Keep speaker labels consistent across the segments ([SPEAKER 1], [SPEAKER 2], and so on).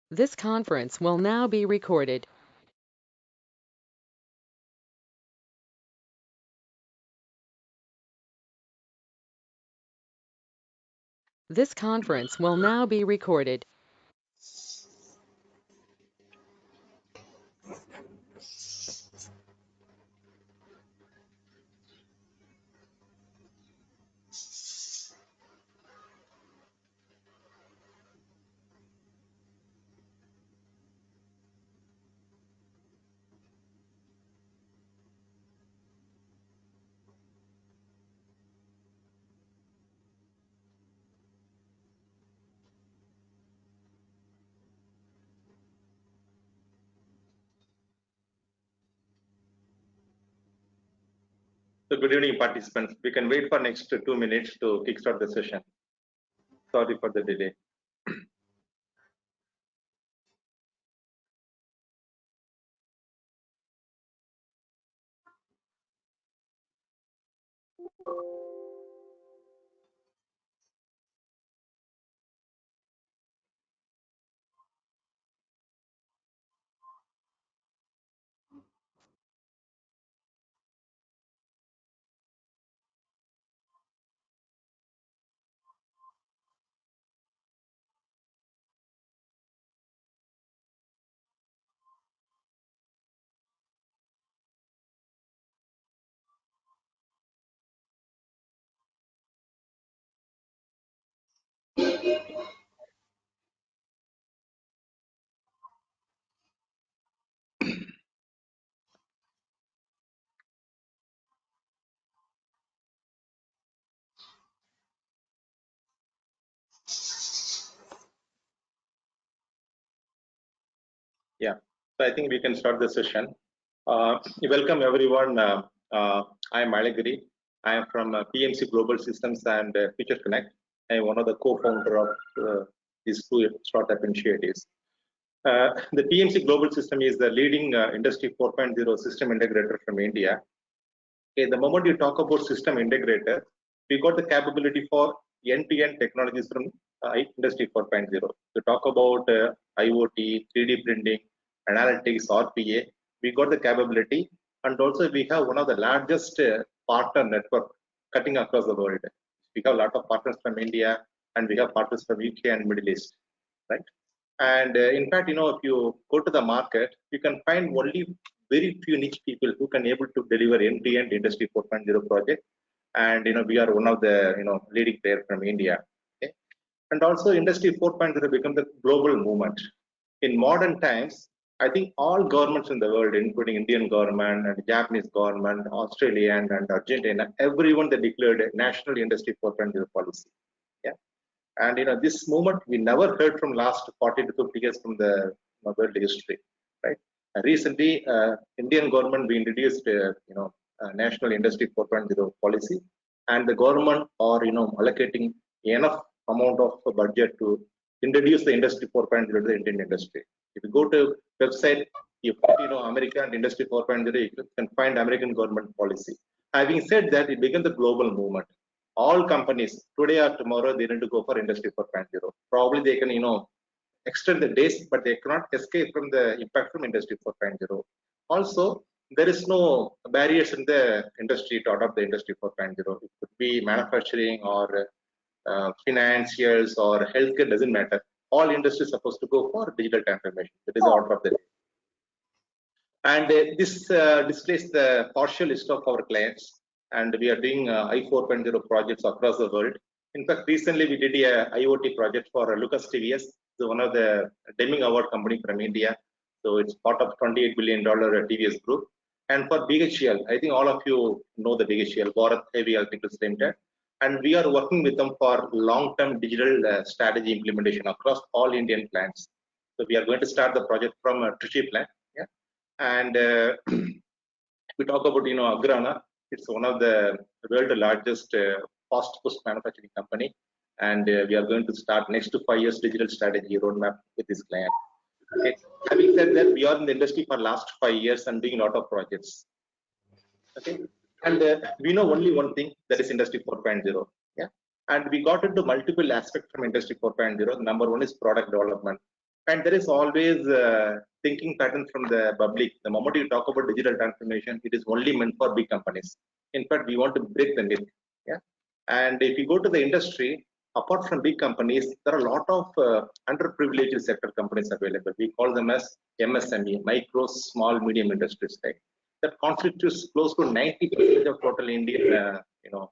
[SPEAKER 1] This conference will now be recorded. This conference will now be recorded.
[SPEAKER 2] So good evening, participants. We can wait for next 2 minutes to kickstart the session. Sorry for the delay. Yeah, so I think we can start the session. Welcome everyone. I am Malagiri. I am from PMC Global Systems and Future Connect. I am one of the co-founder of these two startup initiatives. The PMC Global System is the leading Industry 4.0 system integrator from India. Okay, the moment you talk about system integrator, we got the capability for end-to-end technologies from Industry 4.0. To talk about IoT, 3D printing, analytics, RPA, we got the capability, and also we have one of the largest partner network cutting across the world. We have a lot of partners from India, and we have partners from UK and Middle East, right? And in fact, if you go to the market, you can find only very few niche people who can able to deliver end-to-end Industry 4.0 project. And we are one of the leading player from India. Okay? And also Industry 4.0 become the global movement. In modern times, I think all governments in the world, including Indian government and Japanese government, Australian and Argentina, everyone they declared a national Industry 4.0 policy. Yeah. And this movement we never heard from last 40 to 50 years from the world history, right? Recently, Indian government we introduced national Industry 4.0 policy, and the government are allocating enough amount of budget to introduce the Industry 4.0 to the Indian industry. If you go to website, you put America and Industry 4.0, you can find American government policy. Having said that, it became the global movement. All companies today or tomorrow they need to go for Industry 4.0. Probably they can extend the days, but they cannot escape from the impact from Industry 4.0. Also, there is no barriers in the industry to adopt the Industry 4.0. It could be manufacturing or financials or healthcare, doesn't matter. All industries supposed to go for digital transformation. That is the order of the day. And this displays the partial list of our clients, and we are doing I4.0 projects across the world. In fact, recently we did a IoT project for Lucas TVS, so one of the Deming Award company from India. So it's part of $28 billion TVS group. And for BHEL, I think all of you know the BHEL, Bharat Heavy Electricals Limited. And we are working with them for long-term digital strategy implementation across all Indian plants. So we are going to start the project from Trichy plant. Yeah. And we talk about Agrana. It's one of the world's largest fast food manufacturing company, and we are going to start next to 5 years digital strategy roadmap with this client. Okay. Having said that, we are in the industry for last 5 years and doing a lot of projects. Okay, and we know only one thing, that is Industry 4.0. Yeah, and we got into multiple aspects from Industry 4.0. Number one is product development. And there is always thinking pattern from the public. The moment you talk about digital transformation, it is only meant for big companies. In fact, we want to break the myth. Yeah. And if you go to the industry, apart from big companies, there are a lot of underprivileged sector companies available. We call them as MSME, micro, small, medium industries. Right? That constitutes close to 90% of total Indian, uh,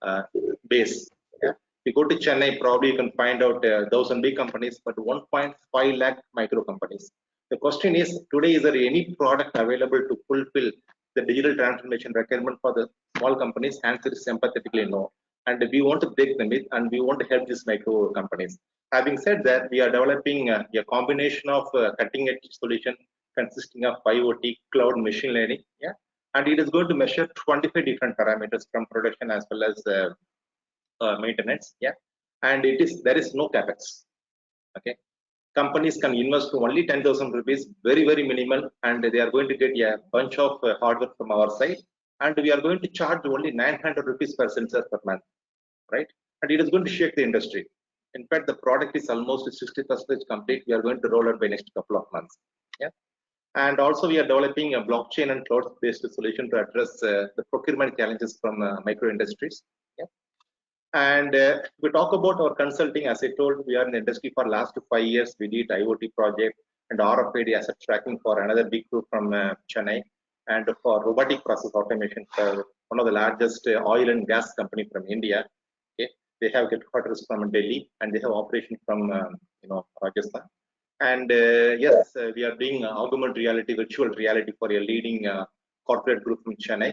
[SPEAKER 2] uh, base. Yeah. If you go to Chennai, probably you can find out 1,000 big companies, but 1.5 lakh micro companies. The question is, today, is there any product available to fulfill the digital transformation requirement for the small companies? Answer is sympathetically no. And we want to break the myth, and we want to help these micro companies. Having said that, we are developing a combination of cutting edge solution consisting of IoT, cloud, machine learning. Yeah. And it is going to measure 25 different parameters from production as well as maintenance. Yeah. And there is no capex. Okay. Companies can invest only 10,000 rupees, very, very minimal, and they are going to get a bunch of hardware from our side. And we are going to charge only 900 rupees per sensor per month, right? And it is going to shake the industry. In fact, the product is almost 60% complete. We are going to roll out by next couple of months. Yeah. And also, we are developing a blockchain and cloud-based solution to address the procurement challenges from micro industries. Yeah. And we talk about our consulting. As I told, we are in the industry for last 5 years. We did IoT project and RFID asset tracking for another big group from Chennai, and for robotic process automation for one of the largest oil and gas company from India. Okay, they have headquarters from Delhi and they have operation from Rajasthan. And yes, we are doing augmented reality, virtual reality for a leading corporate group from Chennai,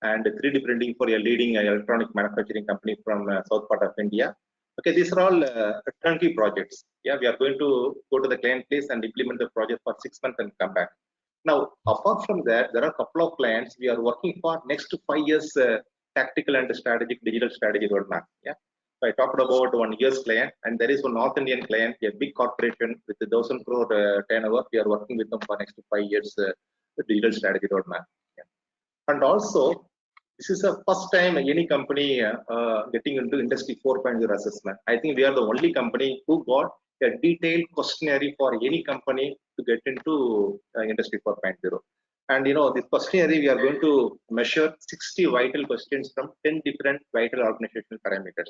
[SPEAKER 2] and 3D printing for a leading electronic manufacturing company from south part of India. Okay, these are all turnkey projects. Yeah, we are going to go to the client place and implement the project for 6 months and come back. Now, apart from that, there are a couple of clients we are working for next 5 years tactical and strategic digital strategy roadmap. Yeah. So I talked about 1 year's client, and there is one North Indian client, a big corporation with a 1,000 crore turnover. We are working with them for next 5 years digital strategy roadmap. Yeah. And also, this is the first time any company getting into Industry 4.0 assessment. I think we are the only company who got a detailed questionnaire for any company to get into Industry 4.0. And this questionnaire, we are going to measure 60 vital questions from 10 different vital organizational parameters,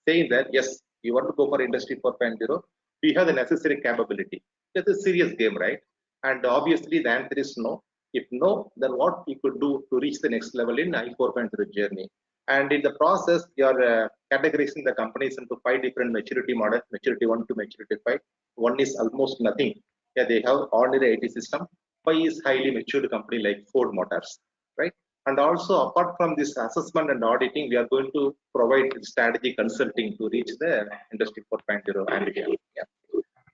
[SPEAKER 2] saying that yes, you want to go for Industry 4.0, we have the necessary capability. It's a serious game, right? And obviously, the answer is no. If no, then what you could do to reach the next level in I 4.0 journey? And in the process, you are categorizing the companies into 5 different maturity models, maturity 1 to maturity 5. 1 is almost nothing. Yeah, they have ordinary IT system. 5 is highly matured company like Ford Motors, right? And also, apart from this assessment and auditing, we are going to provide strategy consulting to reach the Industry 4.0 ambition. Yeah.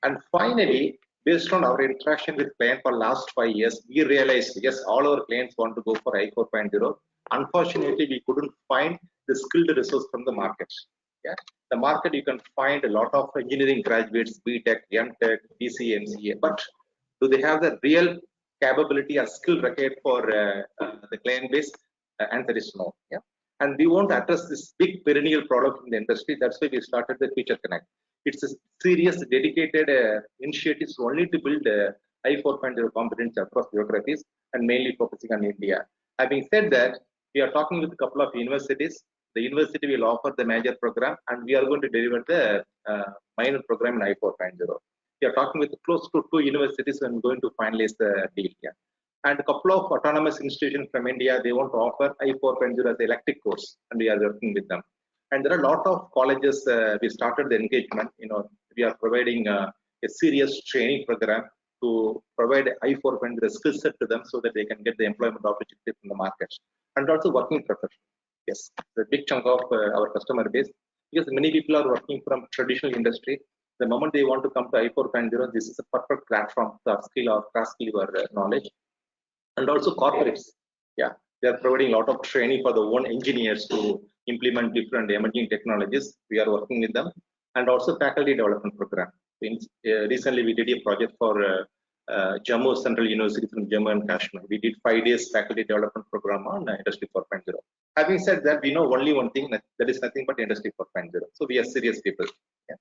[SPEAKER 2] And finally, based on our interaction with clients for last 5 years, we realized, yes, all our clients want to go for I 4.0. Unfortunately, we couldn't find the skilled resource from the market. Yeah. The market, you can find a lot of engineering graduates, BTech, MTech, BCA, MCA, but do they have the real capability or skill required for the client base? Answer is no. Yeah. And we want to address this big perennial problem in the industry. That's why we started the Future Connect. It's a serious, dedicated initiative only to build I 4.0 competence across geographies and mainly focusing on India. Having said that, we are talking with a couple of universities. The university will offer the major program, and we are going to deliver the minor program in I 4.0. We are talking with close to 2 universities and going to finalize the deal here. And a couple of autonomous institutions from India, they want to offer I 4.0 as an elective course, and we are working with them. And there are a lot of colleges, we started the engagement, we are providing a serious training program to provide I 4.0 skill set to them so that they can get the employment opportunity from the market. And also working profession. Yes, the big chunk of our customer base, because many people are working from traditional industry. The moment they want to come to I 4.0, this is a perfect platform to upskill or cross-skill your knowledge. And also corporates, yeah, they are providing a lot of training for the own engineers to implement different emerging technologies. We are working with them. And also faculty development program. Recently we did a project for Jammu Central University from Jammu and Kashmir. We did 5 days faculty development program on Industry 4.0. Having said that, we know only one thing, that is nothing but Industry 4.0. So we are serious people. Yeah.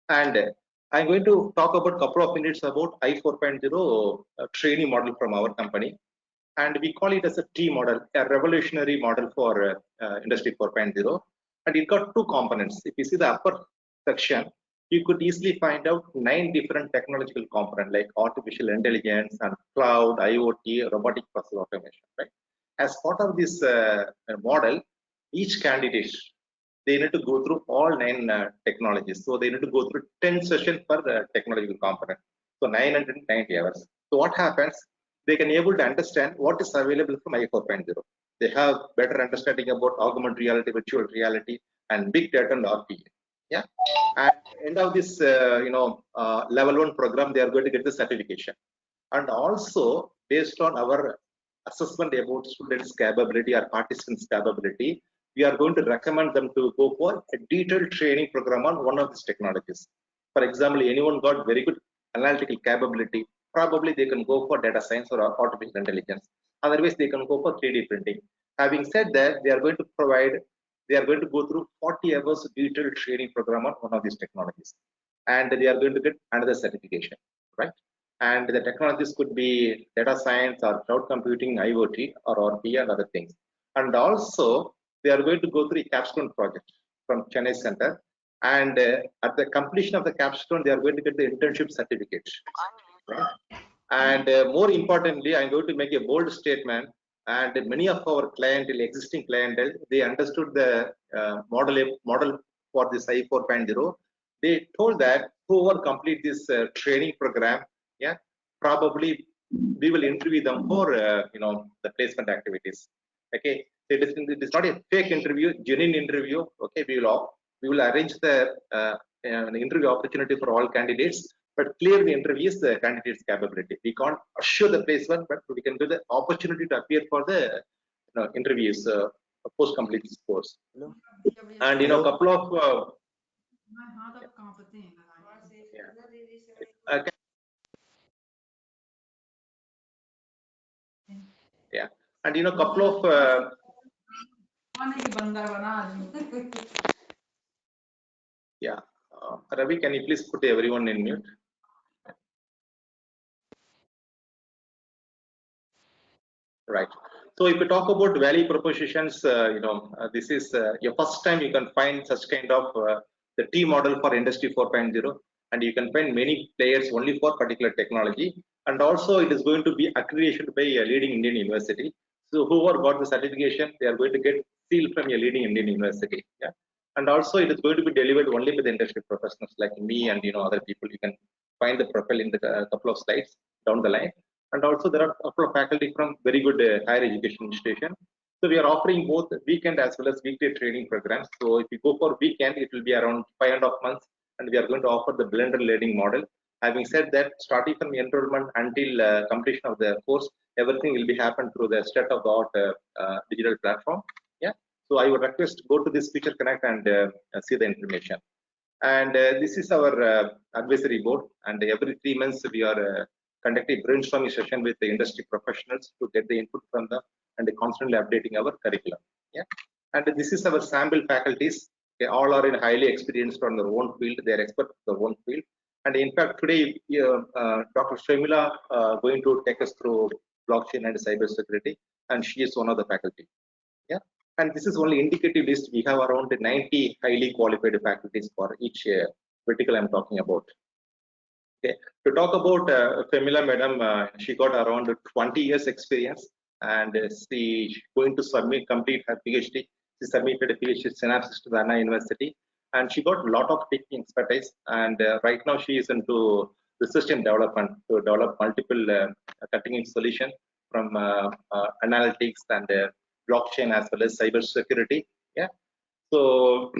[SPEAKER 2] And I'm going to talk about a couple of minutes about I 4.0 training model from our company. And we call it as a T model, a revolutionary model for Industry 4.0. And it got two components. If you see the upper section, you could easily find out 9 different technological components like artificial intelligence and cloud, IoT, robotic process automation. Right? As part of this model, each candidate they need to go through all 9 technologies. So they need to go through 10 sessions per technological component. So 990 hours. So what happens? They can able to understand what is available from I 4.0. They have better understanding about augmented reality, virtual reality, and big data and RPA. Yeah. At end of this, level 1 program, they are going to get the certification. And also based on our assessment about students' capability or participants' capability, we are going to recommend them to go for a detailed training program on one of these technologies. For example, anyone got very good analytical capability, probably they can go for data science or artificial intelligence. Otherwise, they can go for 3D printing. Having said that, they are going to go through 40 hours detailed training program on one of these technologies. And they are going to get another certification, right? And the technologies could be data science or cloud computing, IoT, or RPA and other things. And also, they are going to go through a capstone project from Chennai Center. And at the completion of the capstone, they are going to get the internship certificate. Right? And more importantly, I'm going to make a bold statement. And many of our clientele, existing clientele, they understood the model for this I 4.0. They told that whoever complete this training program, yeah, probably we will interview them for the placement activities. Okay, it is not a fake interview, genuine interview. Okay, we will arrange the interview opportunity for all candidates, but clearly interviews the candidate's capability. We can't assure the placement, but we can do the opportunity to appear for the interviews post complete this course. And couple of yeah. Yeah, and couple of yeah. Ravi, can you please put everyone in mute? Right. So if you talk about value propositions, this is your first time you can find such kind of the T model for Industry 4.0, and you can find many players only for particular technology. And also it is going to be accredited by a leading Indian university. So whoever got the certification, they are going to get seal from a leading Indian university. Yeah. And also it is going to be delivered only with industry professionals like me and other people. You can find the profile in the couple of slides down the line. And also there are a couple of faculty from very good higher education institution. So we are offering both weekend as well as weekday training programs. So if you go for weekend, it will be around 5.5 months, and we are going to offer the blended learning model. Having said that, starting from enrollment until completion of the course, everything will be happen through the state-of-the-art digital platform. Yeah. So I would request go to this Future Connect and see the information. And this is our advisory board, and every 3 months we are conducting brainstorming session with the industry professionals to get the input from them and constantly updating our curriculum. Yeah, and this is our sample faculties. They all are in highly experienced on their own field. They are expert on their own field. And in fact, today Dr. Shamila going to take us through blockchain and cybersecurity, and she is one of the faculty. Yeah, and this is only indicative list. We have around 90 highly qualified faculties for each vertical I'm talking about. Okay, to talk about Femila Madam, she got around 20 years experience, and she going to complete her PhD. She submitted a PhD synopsis to the Anna University, and she got a lot of teaching expertise. And right now she is into research and development to develop multiple cutting-edge solution from analytics and blockchain as well as cyber security. Yeah, so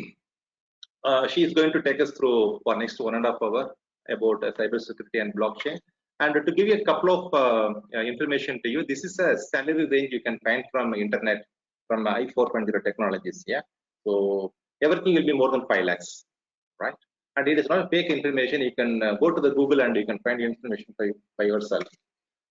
[SPEAKER 2] she is going to take us through for next 1.5 hours about cybersecurity and blockchain. And to give you a couple of information to you, this is a salary range you can find from internet from I 4.0 technologies. Yeah, so everything will be more than 5 lakhs, right? And it is not fake information. You can go to the Google and you can find information by yourself.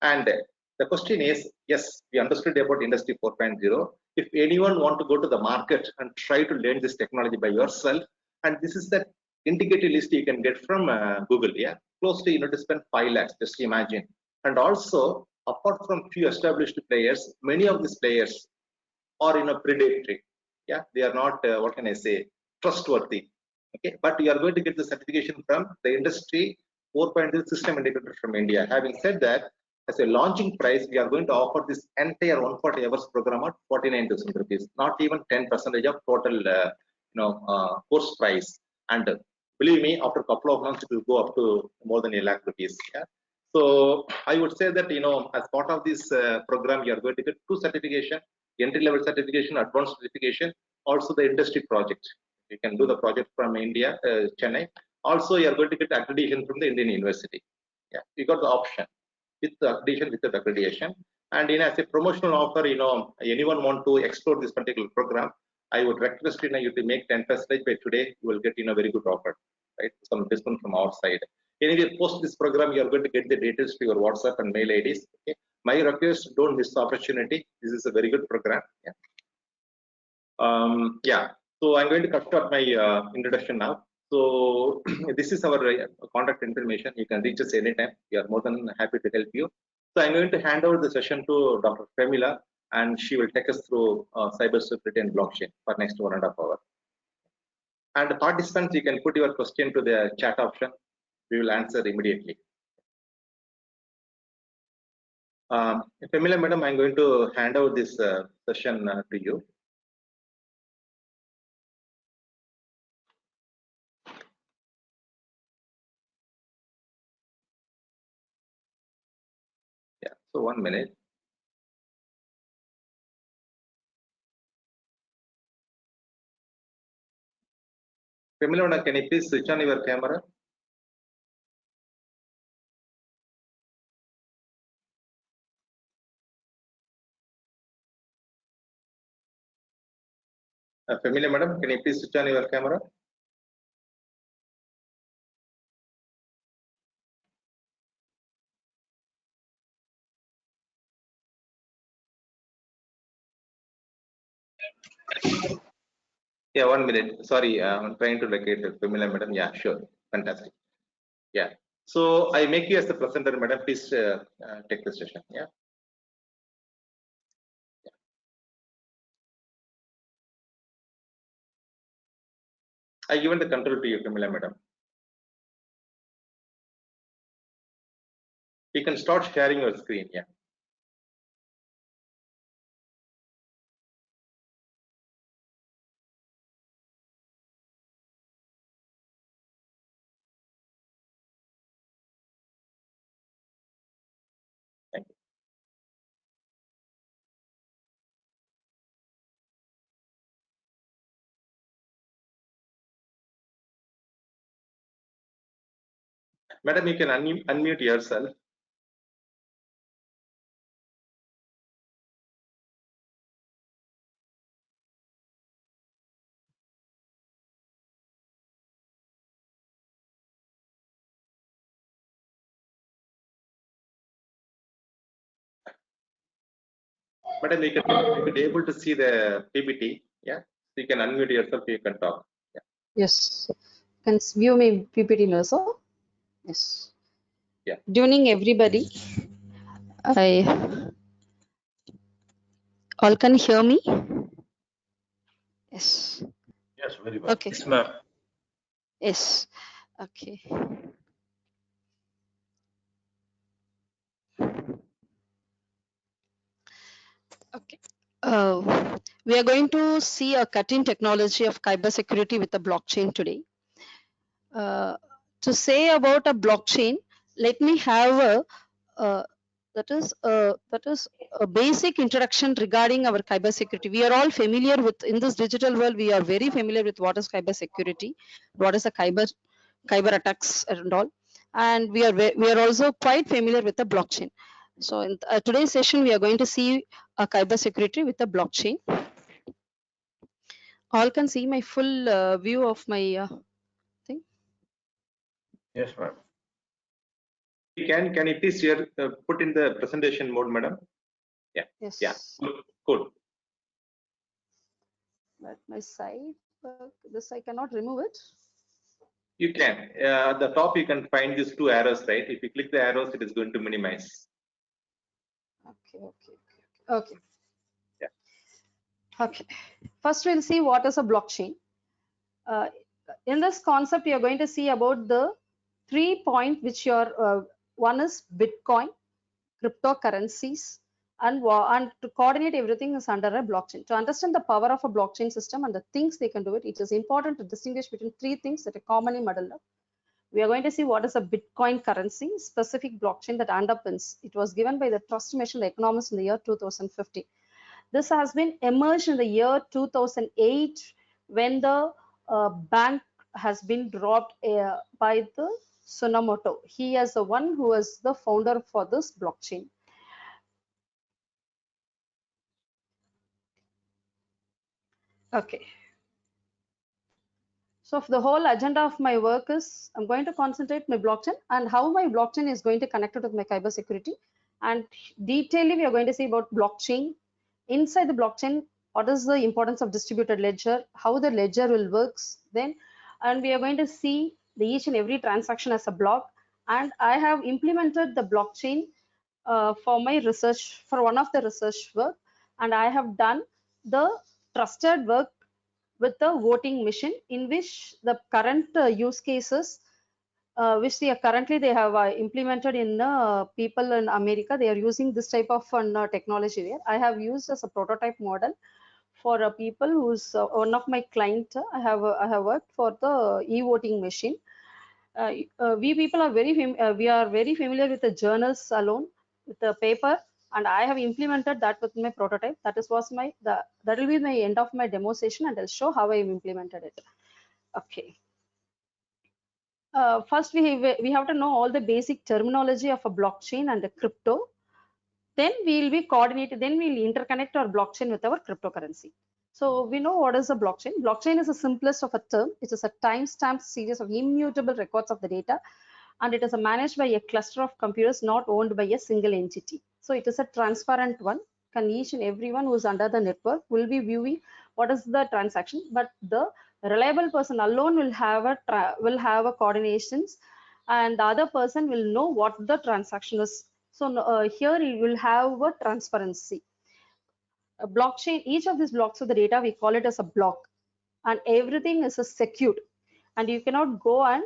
[SPEAKER 2] And the question is, yes, we understood about Industry 4.0. If anyone want to go to the market and try to learn this technology by yourself, and this is the Indicative list you can get from Google. Yeah, close to to spend 5 lakhs. Just imagine. And also, apart from few established players, many of these players are predatory. Yeah, they are not what can I say, trustworthy. Okay, but you are going to get the certification from the industry 4.0 system integrator from India. Having said that, as a launching price, we are going to offer this entire 140 hours program at 49,000 rupees, not even 10% of total course price. And believe me, after a couple of months, it will go up to more than a lakh rupees. Yeah. So I would say that as part of this program, you are going to get two certification: entry level certification, advanced certification, also the industry project. You can do the project from India, Chennai. Also, you are going to get accreditation from the Indian University. Yeah, you got the option with the accreditation, with the accreditation. And as a promotional offer, anyone want to explore this particular program, I would request you to make 10% by today. You will get very good offer, right? Some discount from our side. Anyway, post this program, you are going to get the details to your WhatsApp and mail IDs. Okay. My request: don't miss the opportunity. This is a very good program. Yeah. Yeah. So I'm going to start my introduction now. So this is our contact information. You can reach us anytime. We are more than happy to help you. So I'm going to hand over the session to Dr. Femila, and she will take us through cybersecurity and blockchain for next 1.5 hours. And the participants, you can put your question to the chat option. We will answer immediately. Femila, madam, I'm going to hand over this session to you. Yeah. So 1 minute. Femila, can you please switch on your camera? Femila, madam, can you please switch on your camera? Yeah, 1 minute. Sorry, I'm trying to locate Femila, madam. Yeah, sure. Fantastic. Yeah. So I make you as the presenter, madam. Please take the session. Yeah. I given the control to you, Femila, madam. You can start sharing your screen. Yeah. Thank you. Madam, you can unmute yourself. Madam, you can be able to see the PPT. Yeah. So you can unmute yourself. You can talk. Yeah.
[SPEAKER 3] Yes, can view my PPT also. Yes.
[SPEAKER 2] Yeah.
[SPEAKER 3] Good evening, everybody. I all can hear me. Yes.
[SPEAKER 2] Yes, very well.
[SPEAKER 3] Okay.
[SPEAKER 2] Yes, ma'am.
[SPEAKER 3] Yes. Okay. Okay. We are going to see a cutting technology of cybersecurity with the blockchain today. To say about a blockchain, let me have that is a basic introduction regarding our cybersecurity. We are all familiar with, in this digital world, we are very familiar with what is cybersecurity, what is a cyber attacks and all, and we are also quite familiar with the blockchain. So in today's session, we are going to see a cybersecurity with the blockchain. All can see my full view of my thing.
[SPEAKER 2] Yes, ma'am. Can you please share, put in the presentation mode, madam? Yeah.
[SPEAKER 3] Yes.
[SPEAKER 2] Yeah. Good.
[SPEAKER 3] But my side, this I cannot remove it.
[SPEAKER 2] You can. At the top, you can find these two arrows, right? If you click the arrows, it is going to minimize.
[SPEAKER 3] Okay.
[SPEAKER 2] Yeah.
[SPEAKER 3] Okay. First, we'll see what is a blockchain. Uh, in this concept, you're going to see about the 3 points which one is Bitcoin, cryptocurrencies, and to coordinate everything is under a blockchain. To understand the power of a blockchain system and the things they can do it is important to distinguish between three things that are commonly muddled up. We are going to see what is a Bitcoin currency, specific blockchain that underpins. It was given by the Trust Mission Economists in the year 2015. This has been emerged in the year 2008 when the bank has been dropped by the Tsunamoto. He is the one who is the founder for this blockchain. Okay. So the whole agenda of my work is I'm going to concentrate my blockchain and how my blockchain is going to connect it with my cybersecurity. And detailing, we are going to see about blockchain. Inside the blockchain, what is the importance of distributed ledger, how the ledger will works then, and we are going to see the each and every transaction as a block. And I have implemented the blockchain for my research, for one of the research work, and I have done the trusted work with the voting machine in which the current use cases which they have implemented in people in America. They are using this type of technology there. I have used as a prototype model for people who's one of my client. I have worked for the e-voting machine. We people are we are very familiar with the journals alone, with the paper, and I have implemented that with my prototype. That will be my end of my demo session, and I'll show how I implemented it. Okay. First, we have to know all the basic terminology of a blockchain and a crypto. Then we'll be coordinated. Then we'll interconnect our blockchain with our cryptocurrency. So we know what is a blockchain. Blockchain is the simplest of a term. It is a time-stamped series of immutable records of the data, and it is managed by a cluster of computers not owned by a single entity. So it is a transparent one. Can each and everyone who is under the network will be viewing what is the transaction, but the reliable person alone will have a coordinations, and the other person will know what the transaction is. So here you will have a transparency. A blockchain, each of these blocks of the data, we call it as a block, and everything is a secured, and you cannot go and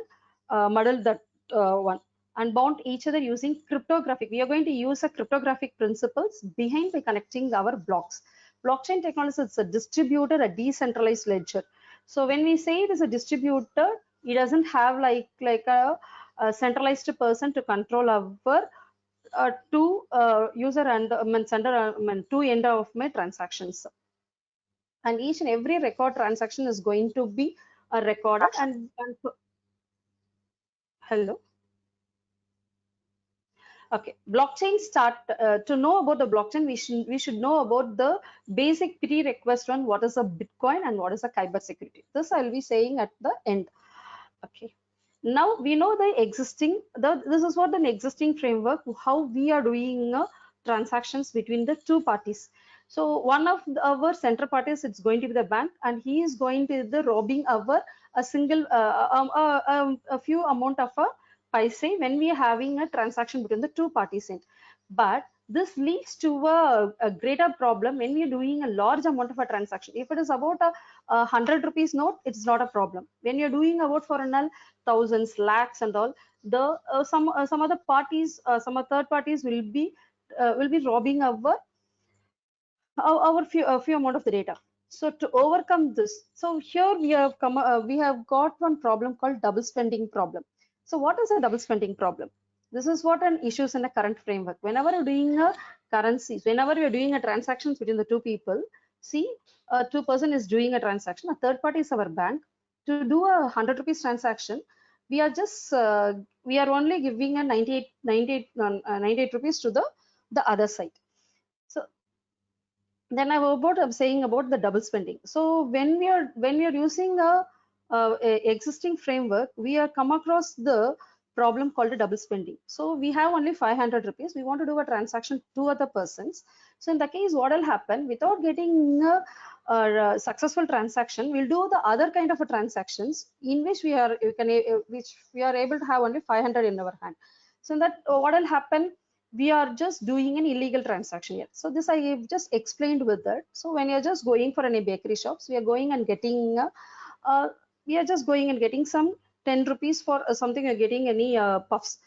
[SPEAKER 3] muddle that one and bound each other using cryptographic. We are going to use a cryptographic principles behind by connecting our blocks. Blockchain technology is a distributed, a decentralized ledger. So when we say it is a distributor, it doesn't have like a centralized person to control our two user and sender two end of my transactions, and each and every record transaction is going to be recorded and hello. Okay, blockchain start to know about the blockchain, we should know about the basic prerequisite on what is a Bitcoin and what is a cybersecurity. This I'll be saying at the end. Okay, now we know the existing this is what an existing framework, how we are doing transactions between the two parties. So one of our center parties, it's going to be the bank, and he is going to the robbing our a single a few amount of a paise when we are having a transaction between the two parties in. But this leads to a greater problem when we are doing a large amount of a transaction. If it is about a 100 rupees note, it's not a problem. When you're doing about for an thousands, lakhs, and all, the some other parties, some other third parties will be robbing our few amount of the data. So to overcome this, so here we have got one problem called double spending problem. So what is a double spending problem? This is what an issues in a current framework. Whenever you're doing a currencies, whenever you're doing a transactions between the two people, see, a two person is doing a transaction, a third party is our bank. To do a 100 rupees transaction, we are just we are only giving a 98 rupees to the other side. So then I'm saying about the double spending. So when we are using a existing framework, we are come across the problem called a double spending. So we have only 500 rupees. We want to do a transaction to other persons. So in the case, what will happen, without getting a successful transaction, we'll do the other kind of a transactions in which we are able to have only 500 in our hand. So in that, what will happen, we are just doing an illegal transaction here. So this I have just explained with that. So when you're just going for any bakery shops, we are going and getting uh, we are just going and getting some 10 rupees for something, you're getting any puffs.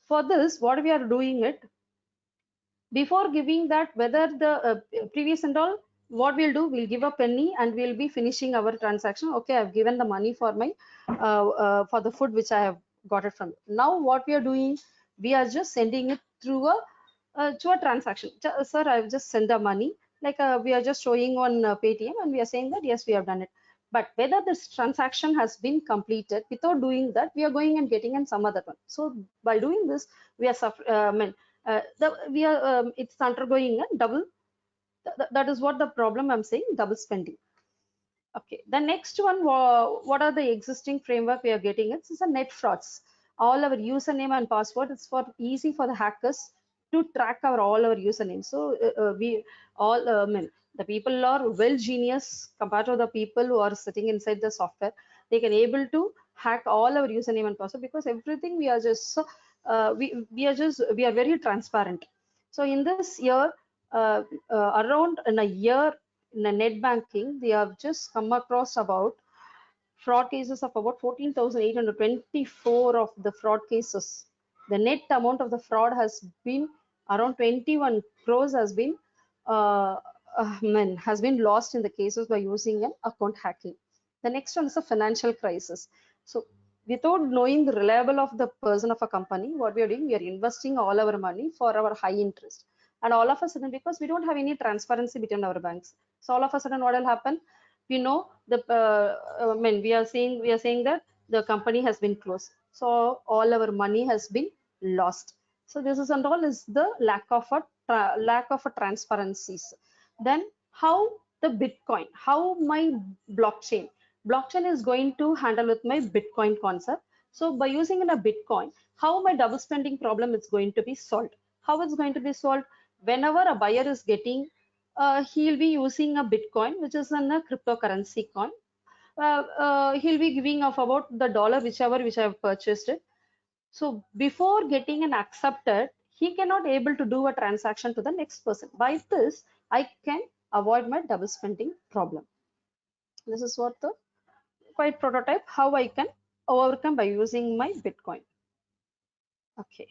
[SPEAKER 3] For this, what we are doing it, before giving that, whether the previous and all, what we'll do, we'll give a penny and we'll be finishing our transaction. Okay, I've given the money for my for the food which I have got it from. Now what we are doing, we are just sending it through a to a transaction. Sir, I've just sent the money, like we are just showing on Paytm and we are saying that yes, we have done it. But whether this transaction has been completed, without doing that, we are going and getting in some other one. So by doing this, we are we are it's undergoing a double. That is what the problem I'm saying, double spending. Okay, the next one, what are the existing framework we are getting? It's a net frauds. All our username and password, it's for easy for the hackers to track our all our usernames. So we all the people are well genius compared to the people who are sitting inside the software. They can able to hack all our username and password, because everything we are just we are very transparent. So in this year, around in a year in a net banking, they have just come across about fraud cases of about 14,824 of the fraud cases. The net amount of the fraud has been around 21 crores has been lost in the cases by using an account hacking. The next one is a financial crisis. So without knowing the reliable of the person of a company, what we are doing, we are investing all our money for our high interest. And all of a sudden, because we don't have any transparency between our banks, so all of a sudden, what will happen? We know the we are saying that the company has been closed, so all our money has been lost. So this is and all is the lack of a transparencies. Then how the Bitcoin, how my blockchain is going to handle with my Bitcoin concept. So by using in a Bitcoin, how my double spending problem is going to be solved. How it's going to be solved? Whenever a buyer is getting, he'll be using a Bitcoin, which is a cryptocurrency coin. He'll be giving of about the dollar, which I have purchased it. So before getting an accepted, he cannot able to do a transaction to the next person. By this, I can avoid my double spending problem. This is what the quite prototype how I can overcome by using my Bitcoin. Okay.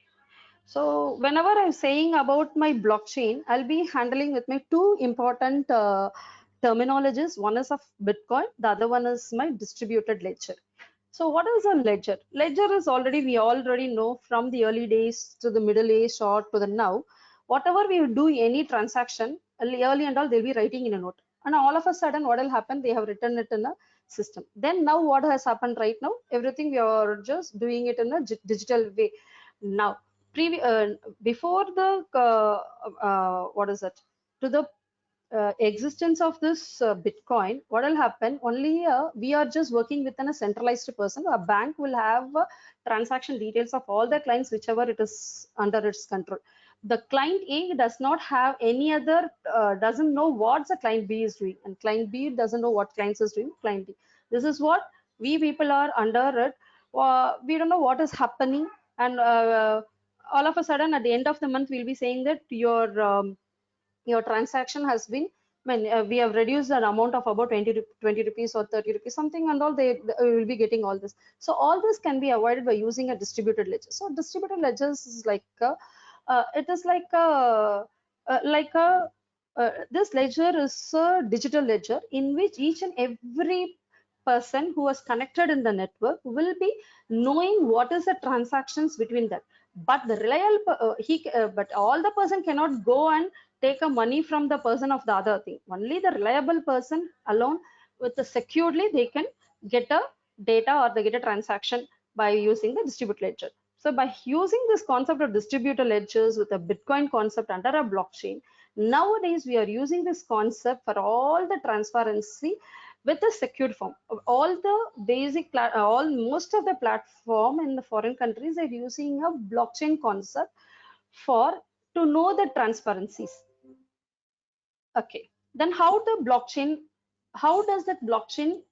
[SPEAKER 3] So whenever I'm saying about my blockchain, I'll be handling with my two important terminologies. One is of Bitcoin, the other one is my distributed ledger. So what is a ledger? Ledger is we already know from the early days to the middle age or to the now. Whatever we do any transaction, early and all, they'll be writing in a note. And all of a sudden, what will happen? They have written it in a system. Then now what has happened right now? Everything we are just doing it in a digital way. Now, before the what is it? To the existence of this Bitcoin, what will happen? Only we are just working within a centralized person. A bank will have transaction details of all the clients, whichever it is under its control. The client A does not have any other, doesn't know what the client B is doing, and client B doesn't know what clients is doing. Client D. This is what we people are under it. We don't know what is happening, and all of a sudden, at the end of the month, we'll be saying that your transaction has been, we have reduced the amount of about 20 rupees or 30 rupees something, and all they will be getting all this. So all this can be avoided by using a distributed ledger. So distributed ledgers is like it is like a this ledger is a digital ledger in which each and every person who is connected in the network will be knowing what is the transactions between them. But the reliable but all the person cannot go and take a money from the person of the other thing. Only the reliable person alone with the securely they can get a data or they get a transaction by using the distributed ledger. So by using this concept of distributed ledgers with a Bitcoin concept under a blockchain, nowadays we are using this concept for all the transparency with a secured form. All the basic, most of the platform in the foreign countries are using a blockchain concept for to know the transparencies. Okay, then how does that blockchain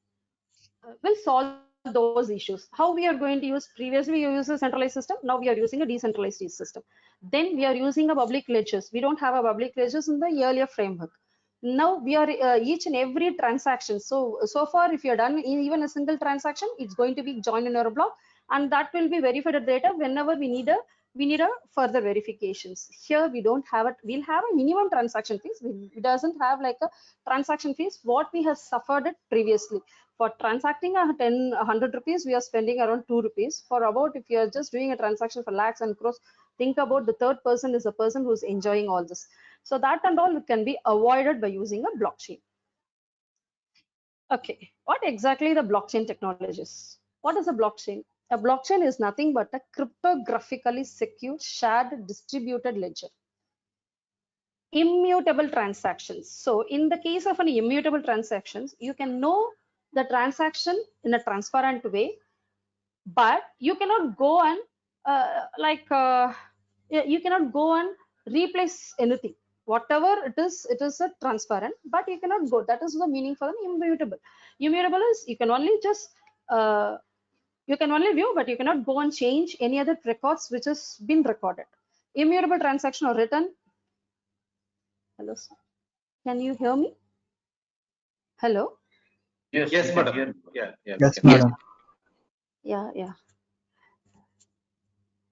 [SPEAKER 3] will solve those issues? How we are going to use, previously we use a centralized system, now we are using a decentralized system. Then we are using a public ledgers. We don't have a public ledgers in the earlier framework. Now we are each and every transaction. So far, if you're done in even a single transaction, it's going to be joined in your block, and that will be verified data whenever we need a further verifications. Here we don't have it. We'll have a minimum transaction fees. It doesn't have like a transaction fees what we have suffered it previously. For transacting a 100 rupees, we are spending around 2 rupees. For about, if you are just doing a transaction for lakhs and crores, think about the third person is a person who's enjoying all this. So that and all can be avoided by using a blockchain. Okay, what exactly the blockchain technologies? What is a blockchain? A blockchain is nothing but a cryptographically secure, shared, distributed ledger. Immutable transactions. So in the case of an immutable transactions, you can know the transaction in a transparent way, but you cannot go and you cannot go and replace anything. Whatever it is a transparent, but you cannot go. That is the meaning for an immutable. Immutable is you can only just you can only view, but you cannot go and change any other records which has been recorded. Immutable transaction or written. Hello, sir. Can you hear me? Hello.
[SPEAKER 4] Yes,
[SPEAKER 2] Yes,
[SPEAKER 4] we can
[SPEAKER 2] madam.
[SPEAKER 4] hear.
[SPEAKER 2] Yeah, we
[SPEAKER 5] Yes,
[SPEAKER 2] can hear.
[SPEAKER 5] madam.
[SPEAKER 3] Yeah.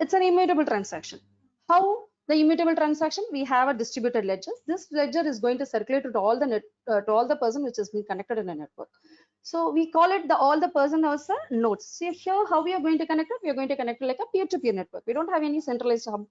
[SPEAKER 3] It's an immutable transaction. How the immutable transaction? We have a distributed ledger. This ledger is going to circulate to all the to all the person which has been connected in a network. So we call it all the person as a nodes. See here how we are going to connect it. We are going to connect it like a peer-to-peer network. We don't have any centralized hub.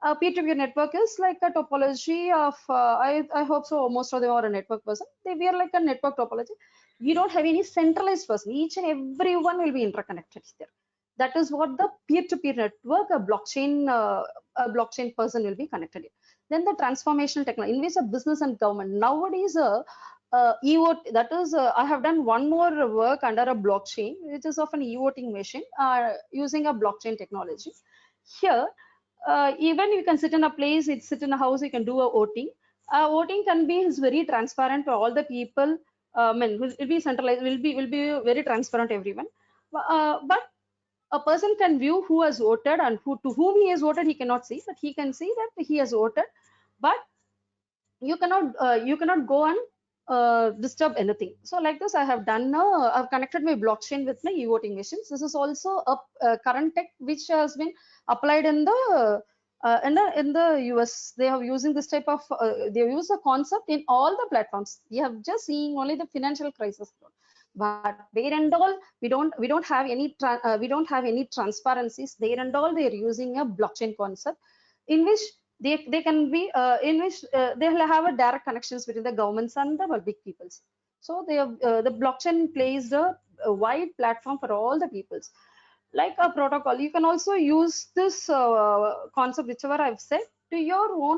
[SPEAKER 3] A peer-to-peer network is like a topology of I hope so most of them are a network person. We are like a network topology. We don't have any centralized person. Each and everyone will be interconnected there. That is what the peer-to-peer network, a blockchain person will be connected in. Then the transformational technology in which a business and government nowadays e-vote, that is I have done one more work under a blockchain which is of an e-voting machine using a blockchain technology. Here even you can sit in a place, it's sit in a house, you can do a voting. Voting can be is very transparent for all the people. Will be centralized, will be very transparent to everyone. But a person can view who has voted and who to whom he has voted. He cannot see, but he can see that he has voted. But you cannot go and disturb anything. So like this, I have done. I've connected my blockchain with my e-voting machines. This is also a current tech which has been applied in the US. They have using this type of they use the concept in all the platforms. We have just seen only the financial crisis, but there and all we don't have any transparencies. There and all they are using a blockchain concept in which they can be in which they'll have a direct connections between the governments and the public peoples. So they have, the blockchain plays a wide platform for all the peoples, like a protocol. You can also use this concept whichever I've said to your own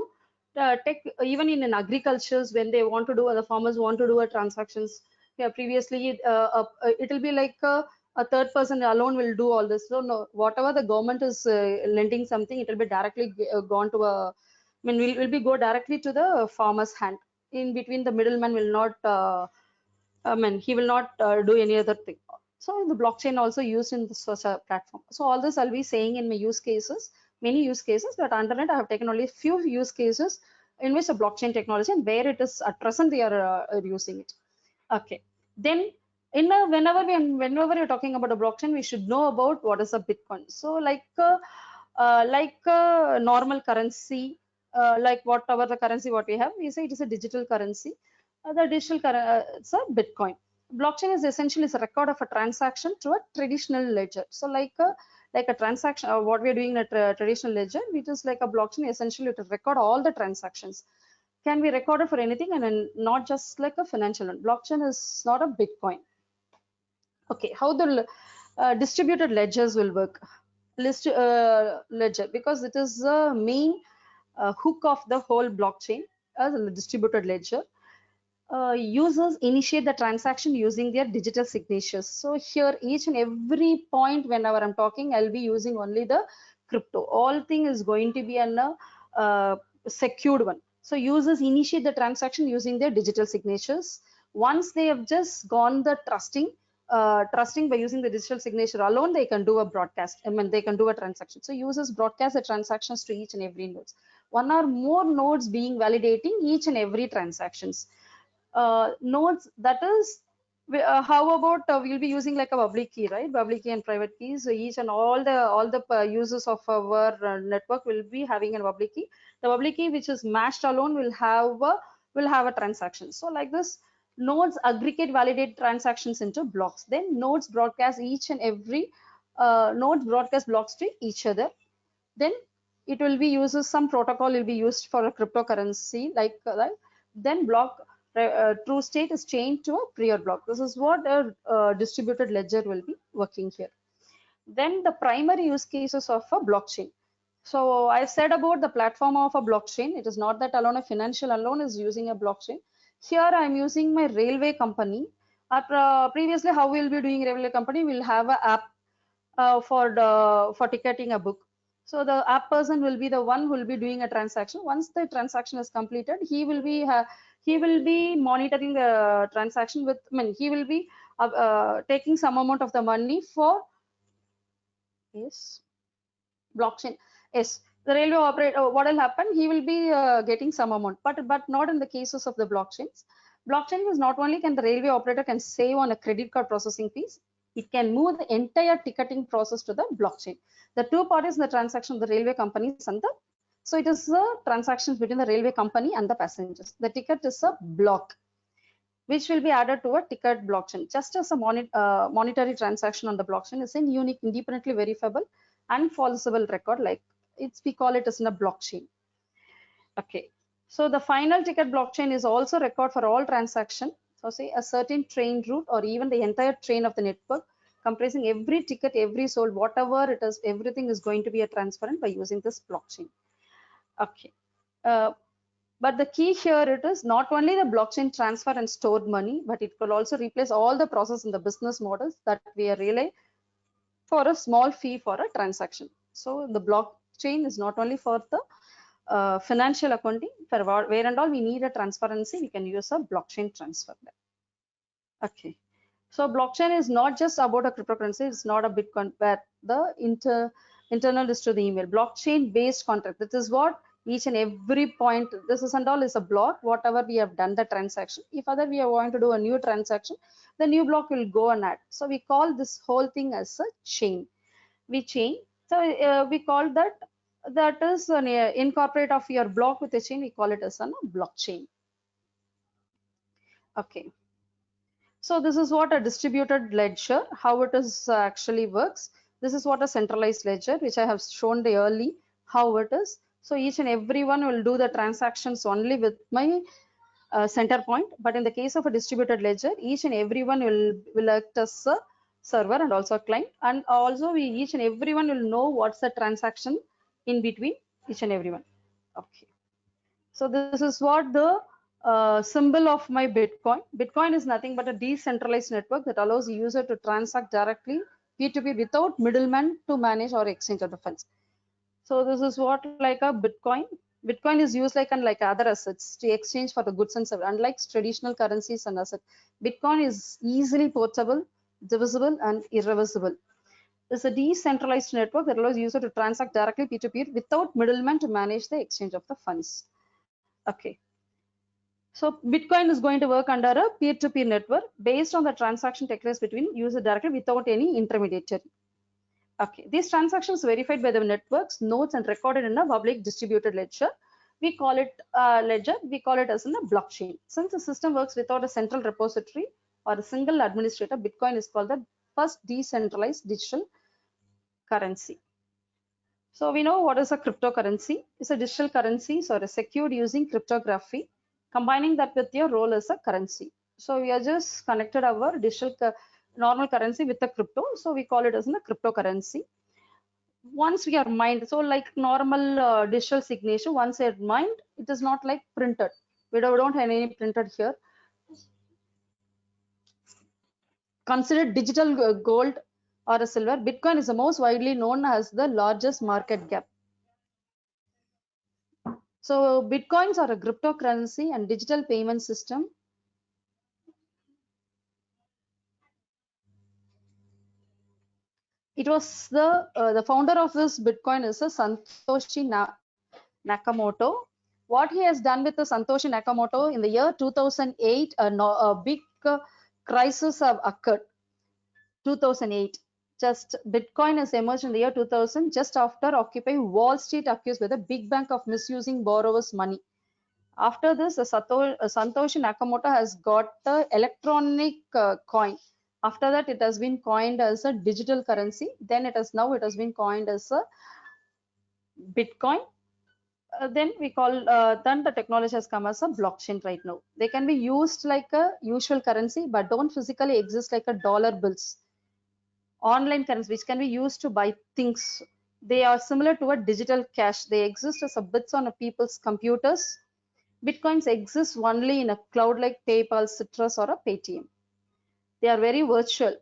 [SPEAKER 3] tech, even in agricultures when they want to do, the farmers want to do a transactions. Yeah, previously it will be like a third person alone will do all this. So no, whatever the government is lending something, it will be directly gone to a, I mean, will be go directly to the farmer's hand. In between, the middleman will not. He will not do any other thing. So the blockchain also used in this such a platform. So all this I'll be saying in my use cases, many use cases, but under it I have taken only a few use cases in which a blockchain technology and where it is at present they are using it. Okay. Then whenever you're talking about a blockchain, we should know about what is a Bitcoin. So like normal currency, like whatever the currency what we have, we say it is a digital currency. It's a Bitcoin. Blockchain is essentially is a record of a transaction to a traditional ledger. So like a transaction, what we are doing in a traditional ledger, which is like a blockchain essentially to record all the transactions. Can be recorded for anything and then not just like a financial one. Blockchain is not a Bitcoin. Okay, how the distributed ledgers will work? Ledger, because it is the main hook of the whole blockchain as a distributed ledger. users initiate the transaction using their digital signatures. So here each and every point whenever I'm talking, I'll be using only the crypto. All thing is going to be an secured one. So users initiate the transaction using their digital signatures. Once they have just gone the trusting by using the digital signature alone, they can do a broadcast. I mean, they can do a transaction. So users broadcast the transactions to each and every nodes. One or more nodes being validating each and every transactions. Nodes, that is, how about we'll be using like a public key, right? Public key and private keys. So each and all the users of our network will be having a public key. The public key which is matched alone will have a transaction. So like this, nodes aggregate validate transactions into blocks. Then nodes broadcast each and every nodes broadcast blocks to each other. Then it will be uses some protocol will be used for a cryptocurrency like that. Then block true state is changed to a prior block. This is what a distributed ledger will be working here. Then the primary use cases of a blockchain. So I've said about the platform of a blockchain. It is not that alone a financial alone is using a blockchain. Here I'm using my railway company. Previously, how we'll be doing railway company? We'll have an app for ticketing a book. So the app person will be the one who will be doing a transaction. Once the transaction is completed, he will be monitoring the transaction with. I mean, he will be taking some amount of the money for, yes, blockchain. Yes, the railway operator. What will happen? He will be getting some amount, but not in the cases of the blockchains. Blockchain is not only can the railway operator can save on a credit card processing fees, it can move the entire ticketing process to the blockchain. The two parties in the transaction, the railway companies and the, so it is the transactions between the railway company and the passengers. The ticket is a block which will be added to a ticket blockchain. Just as a monetary transaction on the blockchain is a unique, independently verifiable, unfalsifiable record. Like we call it as in a blockchain. Okay. So the final ticket blockchain is also record for all transaction. So say a certain train route or even the entire train of the network comprising every ticket, every sold, whatever it is, everything is going to be a transparent by using this blockchain. Okay. Uh, but the key here it is not only the blockchain transfer and stored money, but it could also replace all the process in the business models that we rely for a small fee for a transaction. So the blockchain is not only for the financial accounting, for where and all we need a transparency, we can use a blockchain transfer. Okay. So blockchain is not just about a cryptocurrency. It's not a Bitcoin, but the internal is to the email. Blockchain based contract. This is what each and every point. This is and all is a block. Whatever we have done the transaction. If other we are going to do a new transaction, the new block will go and add. So we call this whole thing as a chain. We chain. So we call that is an incorporate of your block with a chain. We call it as a blockchain. Okay. So this is what a distributed ledger, how it is actually works. This is what a centralized ledger, which I have shown the early how it is. So each and every one will do the transactions only with my center point. But in the case of a distributed ledger, each and every one will act as a server and also a client. And also each and every one will know what's the transaction in between each and every one. Okay. So this is what the symbol of my Bitcoin. Bitcoin is nothing but a decentralized network that allows the user to transact directly peer-to-peer without middlemen to manage or exchange of the funds. So this is what like a Bitcoin. Bitcoin is used like other assets to exchange for the goods and services. Unlike traditional currencies and assets, Bitcoin is easily portable, divisible, and irreversible. It's a decentralized network that allows user to transact directly peer-to-peer without middlemen to manage the exchange of the funds. Okay. So Bitcoin is going to work under a peer-to-peer network based on the transaction take place between user directly without any intermediary. Okay, these transactions verified by the networks, nodes, and recorded in a public distributed ledger. We call it ledger. We call it as in a blockchain. Since the system works without a central repository or a single administrator, Bitcoin is called the first decentralized digital currency. So we know what is a cryptocurrency. It's a digital currency, so secured using cryptography, combining that with your role as a currency. So we are just connected our digital normal currency with the crypto. So we call it as a cryptocurrency. Once we are mined, so like normal digital signature, once it's mined, it is not like printed. We don't have any printed here. considered digital gold or a silver, Bitcoin is the most widely known as the largest market cap. So Bitcoins are a cryptocurrency and digital payment system. It was the founder of this Bitcoin is a Satoshi Nakamoto. What he has done with the Satoshi Nakamoto in the year 2008, a big crisis have occurred. 2008, just Bitcoin has emerged in the year 2000, just after Occupy Wall Street accused with a big bank of misusing borrowers' money. After this, Satoshi Nakamoto has got the electronic coin. After that, it has been coined as a digital currency. Then it has been coined as a Bitcoin. Then the technology has come as a blockchain right now. They can be used like a usual currency, but don't physically exist like a dollar bills. Online currency, which can be used to buy things. They are similar to a digital cash. They exist as a bits on a people's computers. Bitcoins exist only in a cloud like PayPal, Citrus, or a Paytm. They are very virtual.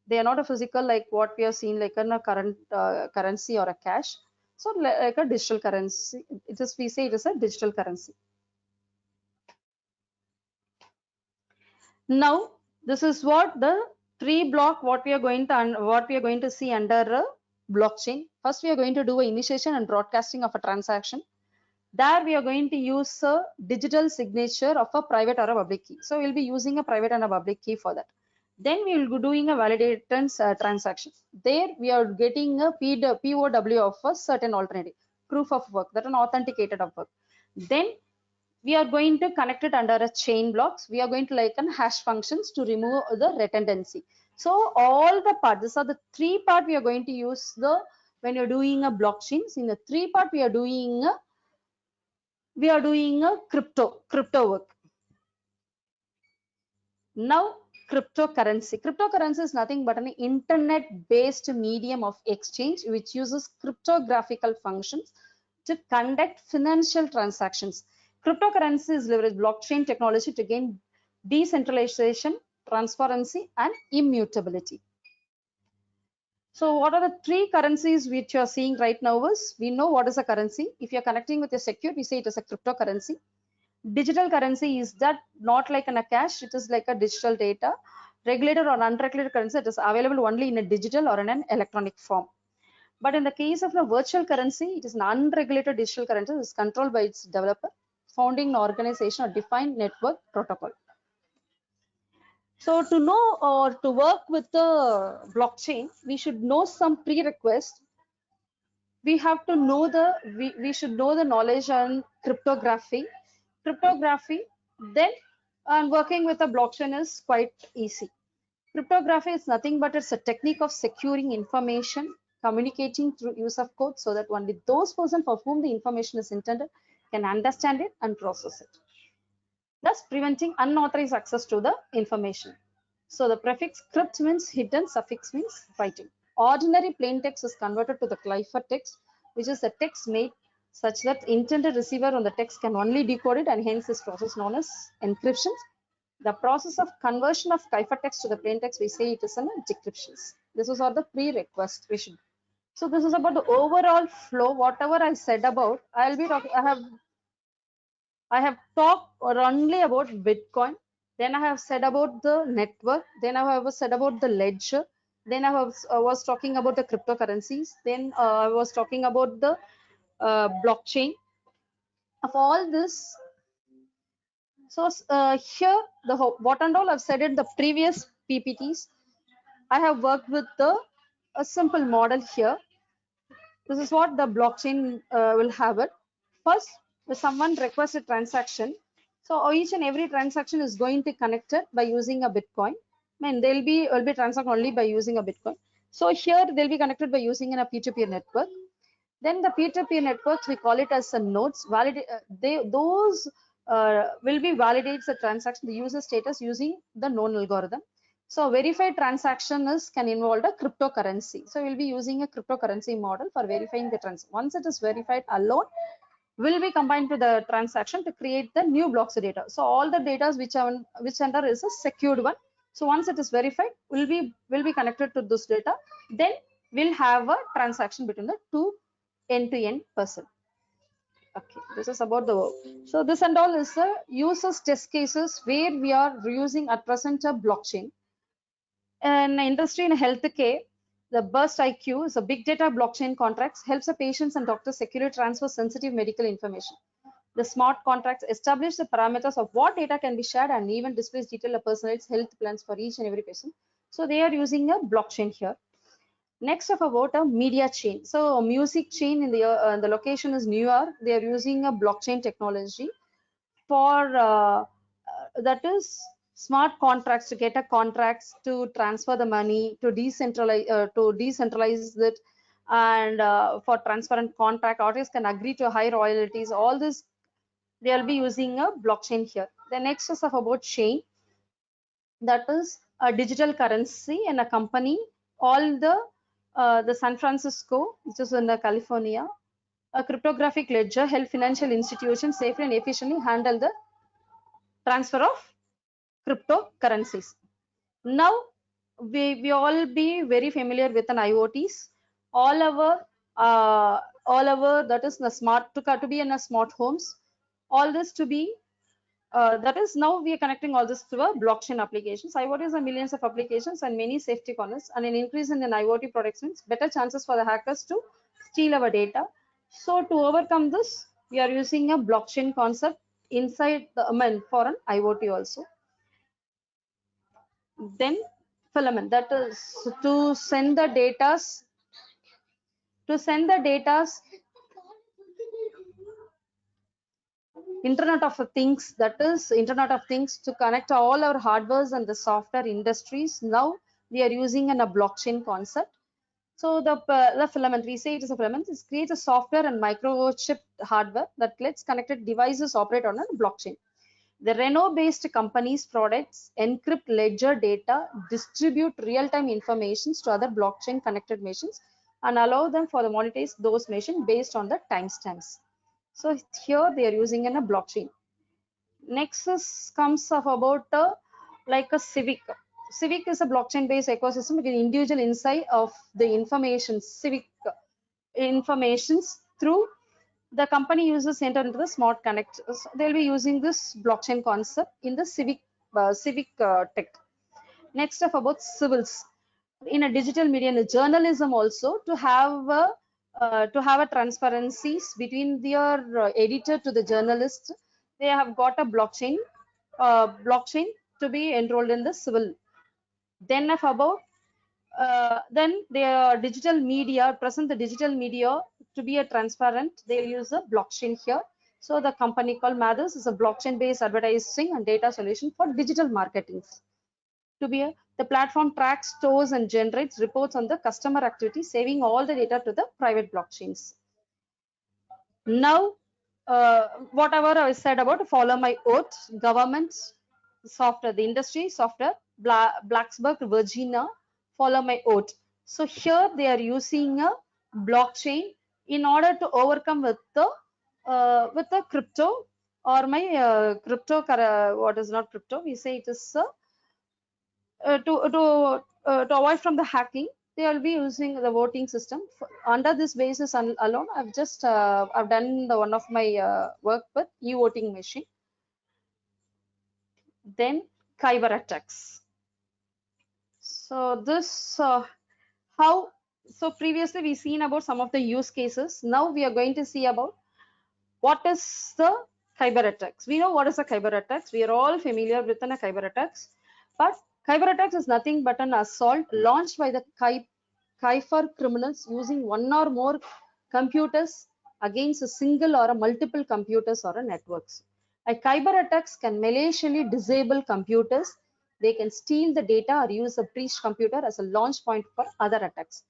[SPEAKER 3] They are not a physical like what we have seen like in a current currency or a cash. So like a digital currency, we say it is a digital currency. Now this is what the three block what we are going to see under a blockchain. First, we are going to do a initiation and broadcasting of a transaction. There we are going to use a digital signature of a private or a public key. So we'll be using a private and a public key for that. Then we will be doing a validated transaction. There we are getting a POW of a certain alternative, proof of work, that an authenticated of work. Then we are going to connect it under a chain blocks. We are going to like an hash functions to remove the redundancy. So all the parts, these are the three part we are going to use when you're doing a blockchains. In the three part we are doing a crypto work. Now cryptocurrency. Cryptocurrency is nothing but an internet based medium of exchange which uses cryptographical functions to conduct financial transactions. Cryptocurrency is leverage blockchain technology to gain decentralization, transparency, and immutability. So what are the three currencies which you are seeing right now is, we know what is a currency. If you're connecting with a secure, we say it is a cryptocurrency. Digital currency is that not like in a cash, it is like a digital data. Regulated or unregulated currency, it is available only in a digital or in an electronic form. But in the case of the virtual currency, it is an unregulated digital currency. It is controlled by its developer, founding an organization or defined network protocol. So to know or to work with the blockchain, we should know some prerequisites. We have to know we should know the knowledge on cryptography. Then and working with a blockchain is quite easy. Cryptography is nothing but it's a technique of securing information, communicating through use of code so that only those persons for whom the information is intended can understand it and process it, thus preventing unauthorized access to the information. So the prefix crypt means hidden, suffix means writing. Ordinary plain text is converted to the ciphertext, which is the text made such that intended receiver on the text can only decode it, and hence this process known as encryption. The process of conversion of ciphertext to the plain text, we say it is an decryption. This is all the prerequisite we should. So this is about the overall flow. Whatever I said about, I'll be talking. I have talked only about Bitcoin. Then I have said about the network. Then I have said about the ledger. Then I was talking about the cryptocurrencies. Then I was talking about the blockchain. Of all this, so here what and all I've said in the previous PPTs. I have worked with a simple model here. This is what the blockchain will have it. First, if someone requests a transaction, so each and every transaction is going to connect it by using a Bitcoin. I mean, will be transacted only by using a Bitcoin. So here they'll be connected by using a peer-to-peer network. Then the peer-to-peer networks, we call it as a nodes. Those will be validates the transaction, the user status using the known algorithm. So verified transaction can involve a cryptocurrency. So we'll be using a cryptocurrency model for verifying the transaction. Once it is verified alone, will be combined to the transaction to create the new blocks of data. So all the data which under is a secured one. So once it is verified, will be connected to this data. Then we'll have a transaction between the two end-to-end person. Okay, this is about the work. So this and all is the users test cases where we are using at present a blockchain. An industry in healthcare, the Burst IQ is a big data blockchain contracts helps the patients and doctors securely transfer sensitive medical information. The smart contracts establish the parameters of what data can be shared and even displays detailed personalized health plans for each and every patient. So they are using a blockchain here. Next of about a media chain. So a music chain in the location is New York. They are using a blockchain technology for that is smart contracts to get a contracts to transfer the money to decentralize it, and for transparent contract artists can agree to high royalties. All this they'll be using a blockchain here. The next is of about chain, that is a digital currency and a company. All the San Francisco, which is in the California, a cryptographic ledger help financial institutions safely and efficiently handle the transfer of cryptocurrencies. Now we all be very familiar with an IoTs. All our that is the smart to be in a smart homes. All this to be that is now we are connecting all this to a blockchain applications. IoT is a millions of applications and many safety corners, and an increase in IoT products means better chances for the hackers to steal our data. So to overcome this, we are using a blockchain concept inside the for an IoT also. Then filament, that is to send the datas Internet of Things, that is Internet of Things to connect all our hardwares and the software industries. Now we are using a blockchain concept. So the filament, we say it is a filament, it creates a software and microchip hardware that lets connected devices operate on a blockchain. The Renault-based company's products encrypt ledger data, distribute real-time information to other blockchain-connected machines, and allow them for the monetize those machines based on the timestamps. So here they are using in a blockchain. Next comes of about like a Civic. Civic is a blockchain-based ecosystem with an individual insight of the information, civic informations through the company uses enter into the smart connect. They'll be using this blockchain concept in the civic tech. Next up about civils in a digital media and journalism also to have a transparencies between their editor to the journalist. They have got a blockchain to be enrolled in the civil. Then of about then their digital media present the digital media to be a transparent. They use a blockchain here. So the company called Mathers is a blockchain based advertising and data solution for digital marketing. To be the platform tracks, stores and generates reports on the customer activity, saving all the data to the private blockchains. Now whatever I said about follow my oath, governments software, the industry software, Blacksburg, Virginia, follow my oath. So here they are using a blockchain in order to overcome with the crypto or my crypto. What is not crypto? We say it is to avoid from the hacking. They will be using the voting system. Under this basis alone, I've done the one of my work with e-voting machine. Then cyber attacks. So this how so previously we seen about some of the use cases. Now we are going to see about what is the cyber attacks. We know what is a cyber attacks. We are all familiar with a cyber attacks, but cyber attacks is nothing but an assault launched by the cyber criminals using one or more computers against a single or a multiple computers or a networks. A cyber attacks can maliciously disable computers. They can steal the data or use a breached computer as a launch point for other attacks.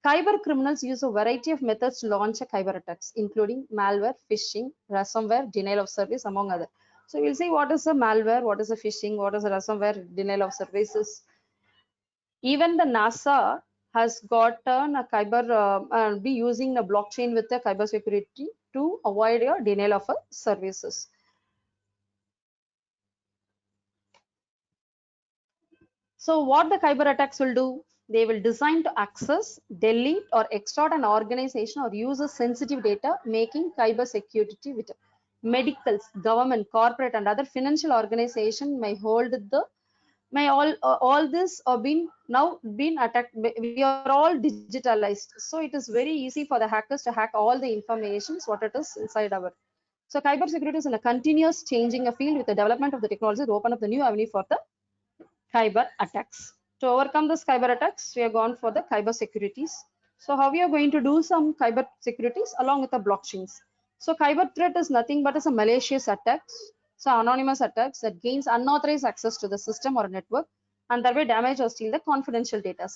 [SPEAKER 3] Cyber criminals use a variety of methods to launch a cyber attacks, including malware, phishing, ransomware, denial of service, among others. So we'll see what is a malware, what is a phishing, what is a ransomware, denial of services. Even the NASA has gotten a cyber be using a blockchain with the cyber security to avoid your denial of services. So what the cyber attacks will do? They will design to access, delete or extort an organization or user sensitive data, making cyber security with medicals, government, corporate and other financial organization may hold the may all this are been now been attacked. We are all digitalized, so it is very easy for the hackers to hack all the informations what it is inside our. So cyber security is in a continuous changing a field with the development of the technology to open up the new avenue for the cyber attacks. To overcome the cyber attacks, we are gone for the cyber securities. So how we are going to do some cyber securities along with the blockchains. So cyber threat is nothing but as a malicious attacks. So anonymous attacks that gains unauthorized access to the system or network and thereby damage or steal the confidential data.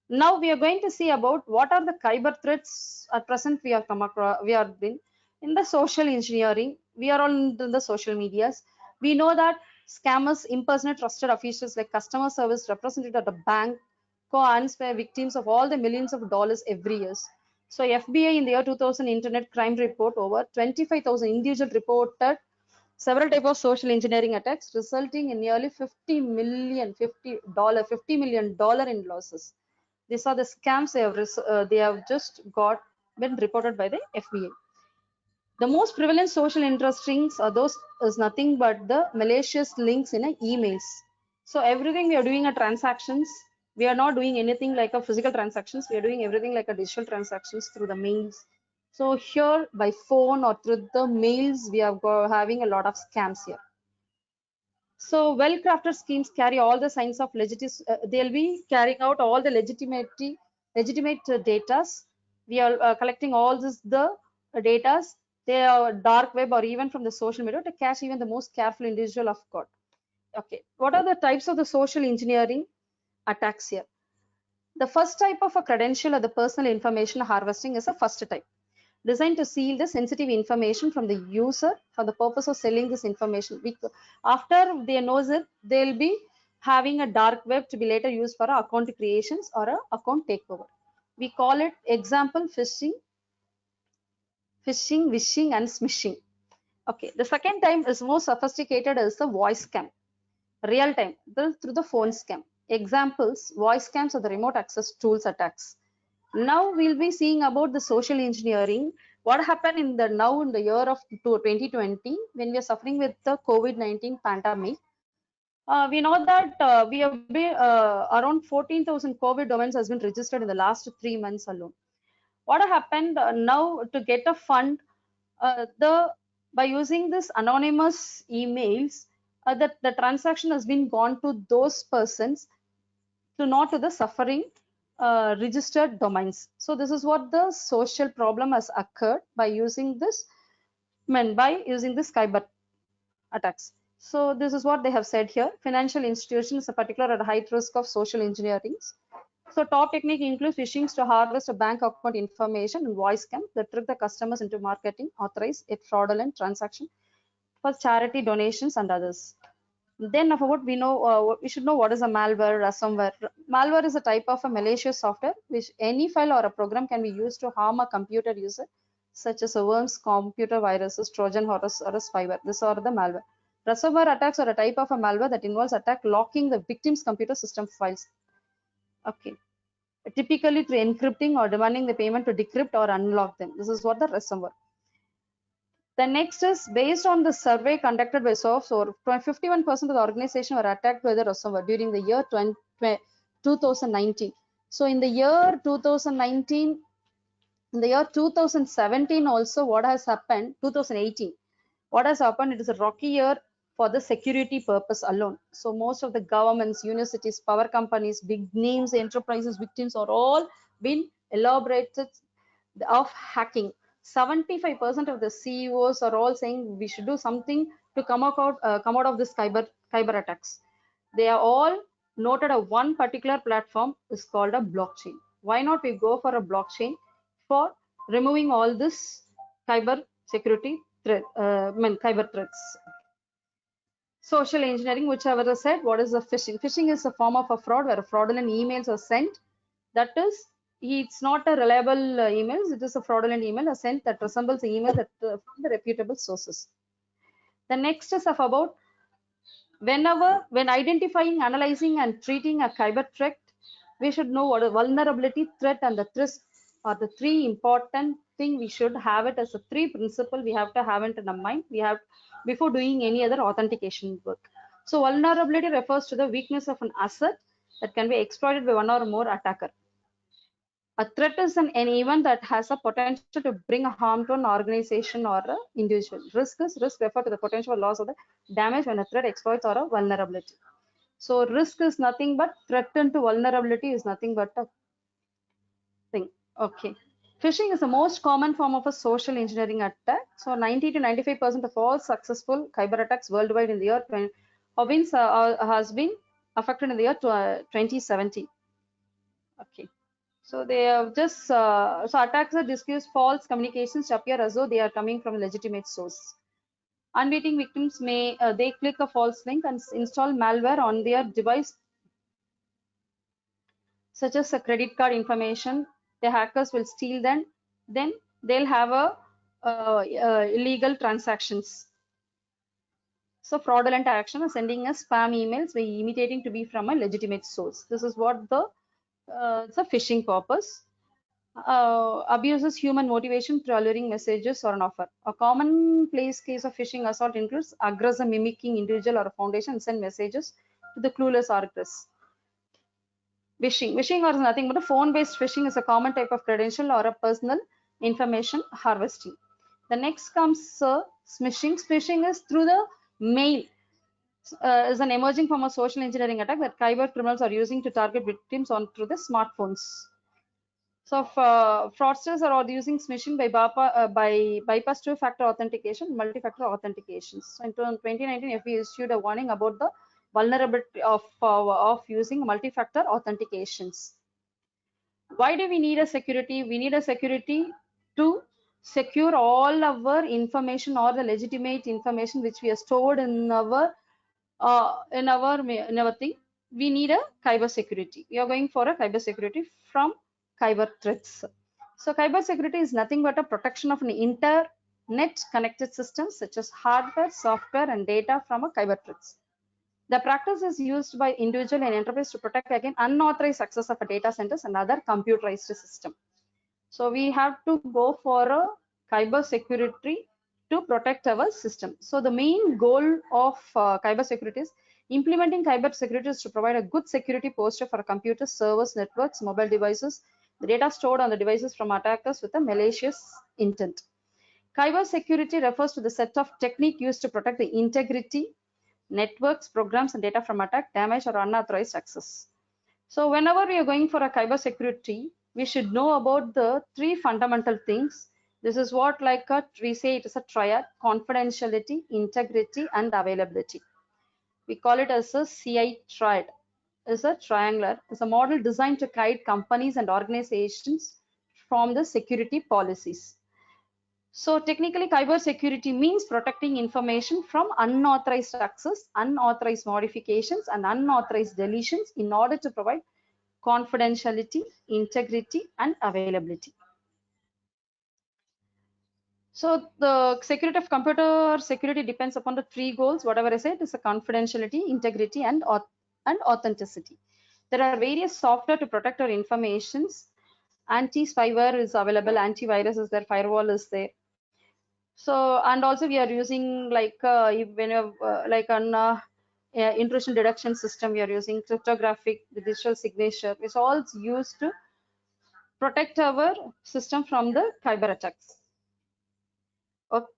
[SPEAKER 3] Now we are going to see about what are the cyber threats at present we are come across, we are in the social engineering. We are on the social medias. We know that scammers impersonate trusted officials like customer service representative at a bank, co-ans were victims of all the millions of dollars every year. So FBI in the year 2000 Internet Crime Report over 25,000 individuals reported several types of social engineering attacks resulting in nearly $50 million in losses. These are the scams they have just got been reported by the FBI. The most prevalent social interest links are those is nothing but the malicious links in emails. So everything we are doing a transactions, we are not doing anything like a physical transactions. We are doing everything like a digital transactions through the mails. So here by phone or through the mails, we are having a lot of scams here. So well-crafted schemes carry all the signs of legitimacy. They'll be carrying out all the legitimate data. We are collecting all the data. They are dark web or even from the social media to catch even the most careful individual of God. Okay, what are the types of the social engineering attacks here? The first type of a credential or the personal information harvesting is a first type, designed to steal the sensitive information from the user for the purpose of selling this information. After they knows it, they'll be having a dark web to be later used for account creations or a account takeover. We call it example phishing, wishing, and smishing. Okay, the second time is more sophisticated as the voice scam, real time through the phone scam. Examples: voice scams or the remote access tools attacks. Now we'll be seeing about the social engineering. What happened in the now in the year of 2020 when we are suffering with the COVID-19 pandemic? We know that we have been around 14,000 COVID domains has been registered in the last 3 months alone. What happened now to get a fund? The by using this anonymous emails, that the transaction has been gone to those persons to not to the suffering registered domains. So this is what the social problem has occurred by using this, by using this cyber attacks. So this is what they have said here. Financial institutions are particular at high risk of social engineering. So top technique includes phishing to harvest a bank account information and voice scam that trick the customers into marketing authorized a fraudulent transaction for charity donations and others. Then of what we know, we should know what is a malware, ransomware. Malware is a type of a malicious software which any file or a program can be used to harm a computer user, such as a worms, computer viruses, Trojan horse, or a spyware. These are the malware. Ransomware attacks are a type of a malware that involves attack locking the victim's computer system files. Okay, typically through encrypting or demanding the payment to decrypt or unlock them. This is what the ransomware. The next is based on the survey conducted by SoftSource, 51% of the organization were attacked by the ransomware during the year 2019. So in the year 2019, in the year 2017 also, what has happened, 2018, what has happened, it is a rocky year for the security purpose alone. So most of the governments, universities, power companies, big names, enterprises, victims are all been elaborated of hacking. 75% of the CEOs are all saying we should do something to come out of this cyber attacks. They are all noted a one particular platform is called a blockchain. Why not we go for a blockchain for removing all this cyber security threat, cyber threats. Social engineering, whichever I said, what is the phishing? Phishing is a form of a fraud where fraudulent emails are sent. That is, it's not a reliable emails. It is a fraudulent email sent that resembles the email that from the reputable sources. The next is of about when identifying, analyzing, and treating a cyber threat, we should know what a vulnerability, threat, and the risk are the three important thing. We should have it as a three principle. We have to have it in our mind. We have before doing any other authentication work. So vulnerability refers to the weakness of an asset that can be exploited by one or more attacker. A threat is an event that has a potential to bring harm to an organization or an individual. Risk refer to the potential loss of the damage when a threat exploits or a vulnerability. So risk is nothing but threaten to vulnerability is nothing but a thing. Okay. Phishing is the most common form of a social engineering attack. So 90 to 95% of all successful cyber attacks worldwide in the year has been affected in the year 2017. Okay. So they have just so attacks are discussed false communications to appear as though they are coming from a legitimate source. Unwitting victims may they click a false link and install malware on their device, such as a credit card information. The hackers will steal them. Then they'll have a illegal transactions. So fraudulent action is sending us spam emails by imitating to be from a legitimate source. This is what the it's a phishing purpose. Abuses human motivation through alluring messages or an offer. A commonplace case of phishing assault includes aggressor mimicking individual or a foundation and send messages to the clueless aggressors. Phishing or nothing but a phone-based phishing is a common type of credential or a personal information harvesting. The next comes smishing. Smishing is through the mail. Is an emerging form of social engineering attack that cyber criminals are using to target victims on through the smartphones. So fraudsters are using smishing by bypass two-factor authentication, multi-factor authentications. So in 2019, FB issued a warning about the vulnerability of using multi-factor authentications. Why do we need a security? We need a security to secure all our information or the legitimate information which we have stored in our thing. We need a cyber security. We are going for a cyber security from cyber threats. So cyber security is nothing but a protection of an internet connected systems such as hardware, software, and data from a cyber threats. The practice is used by individual and enterprise to protect against unauthorized access of a data centers and other computerized system. So we have to go for a cyber security to protect our system. So the main goal of cyber security is implementing cyber security is to provide a good security posture for computers, servers, networks, mobile devices, the data stored on the devices from attackers with a malicious intent. Cyber security refers to the set of technique used to protect the integrity, networks, programs, and data from attack, damage, or unauthorized access. So whenever we are going for a cyber security, we should know about the three fundamental things. This is what we say it is a triad: confidentiality, integrity, and availability. We call it as a CI triad. It's a triangular. It's a model designed to guide companies and organizations from the security policies. So technically, cyber security means protecting information from unauthorized access, unauthorized modifications, and unauthorized deletions in order to provide confidentiality, integrity, and availability. So the security of computer security depends upon the three goals. Whatever I said is a confidentiality, integrity, and authenticity. There are various software to protect our informations. Anti-spyware is available, antivirus is there, firewall is there. So and also we are using when you like an intrusion detection system, we are using cryptographic digital signature. It's all used to protect our system from the cyber attacks.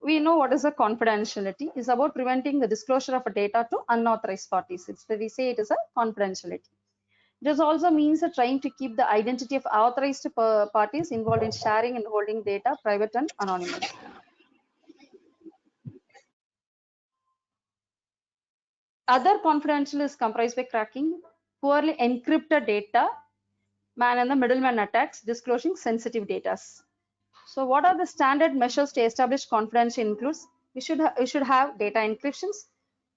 [SPEAKER 3] We know what is a confidentiality. It's about preventing the disclosure of a data to unauthorized parties. We say it is a confidentiality. This also means trying to keep the identity of authorized parties involved in sharing and holding data private and anonymous. Other confidential is comprised by cracking poorly encrypted data, man and the middleman attacks, disclosing sensitive data. So what are the standard measures to establish confidentiality includes? We should have data encryptions,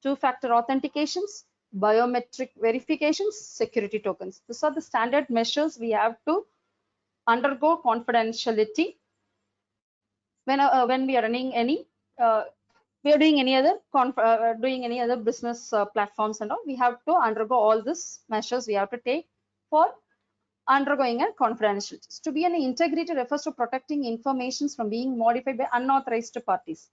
[SPEAKER 3] two-factor authentications, biometric verifications, security tokens. These are the standard measures we have to undergo confidentiality when we are running any we are doing any other business platforms and all, we have to undergo all these measures we have to take for undergoing a confidentiality. To be an integrity refers to protecting information from being modified by unauthorized parties.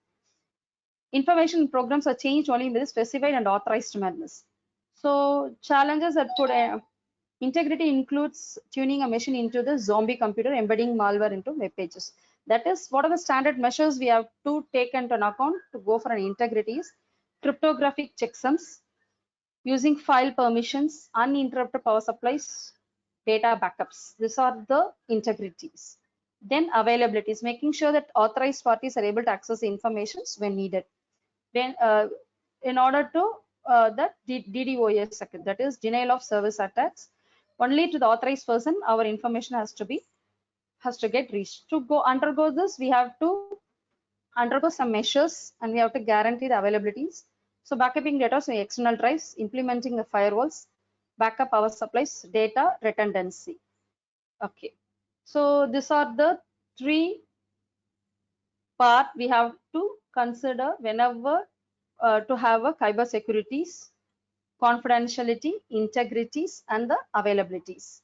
[SPEAKER 3] Information programs are changed only in the specified and authorized manners. So challenges that could integrity includes tuning a machine into the zombie computer, embedding malware into web pages. That is, what are the standard measures we have to take into account to go for an integrity is cryptographic checksums, using file permissions, uninterrupted power supplies, data backups. These are the integrities. Then availabilities, making sure that authorized parties are able to access the information when needed. Then in order to that DDoS, that is denial of service attacks, only to the authorized person our information has to get reached. To go undergo this, we have to undergo some measures and we have to guarantee the availabilities. So backupping data, so external drives, implementing the firewalls, backup power supplies, data redundancy. Okay. So these are the three part we have to consider whenever to have a cyber securities, confidentiality, integrities, and the availabilities.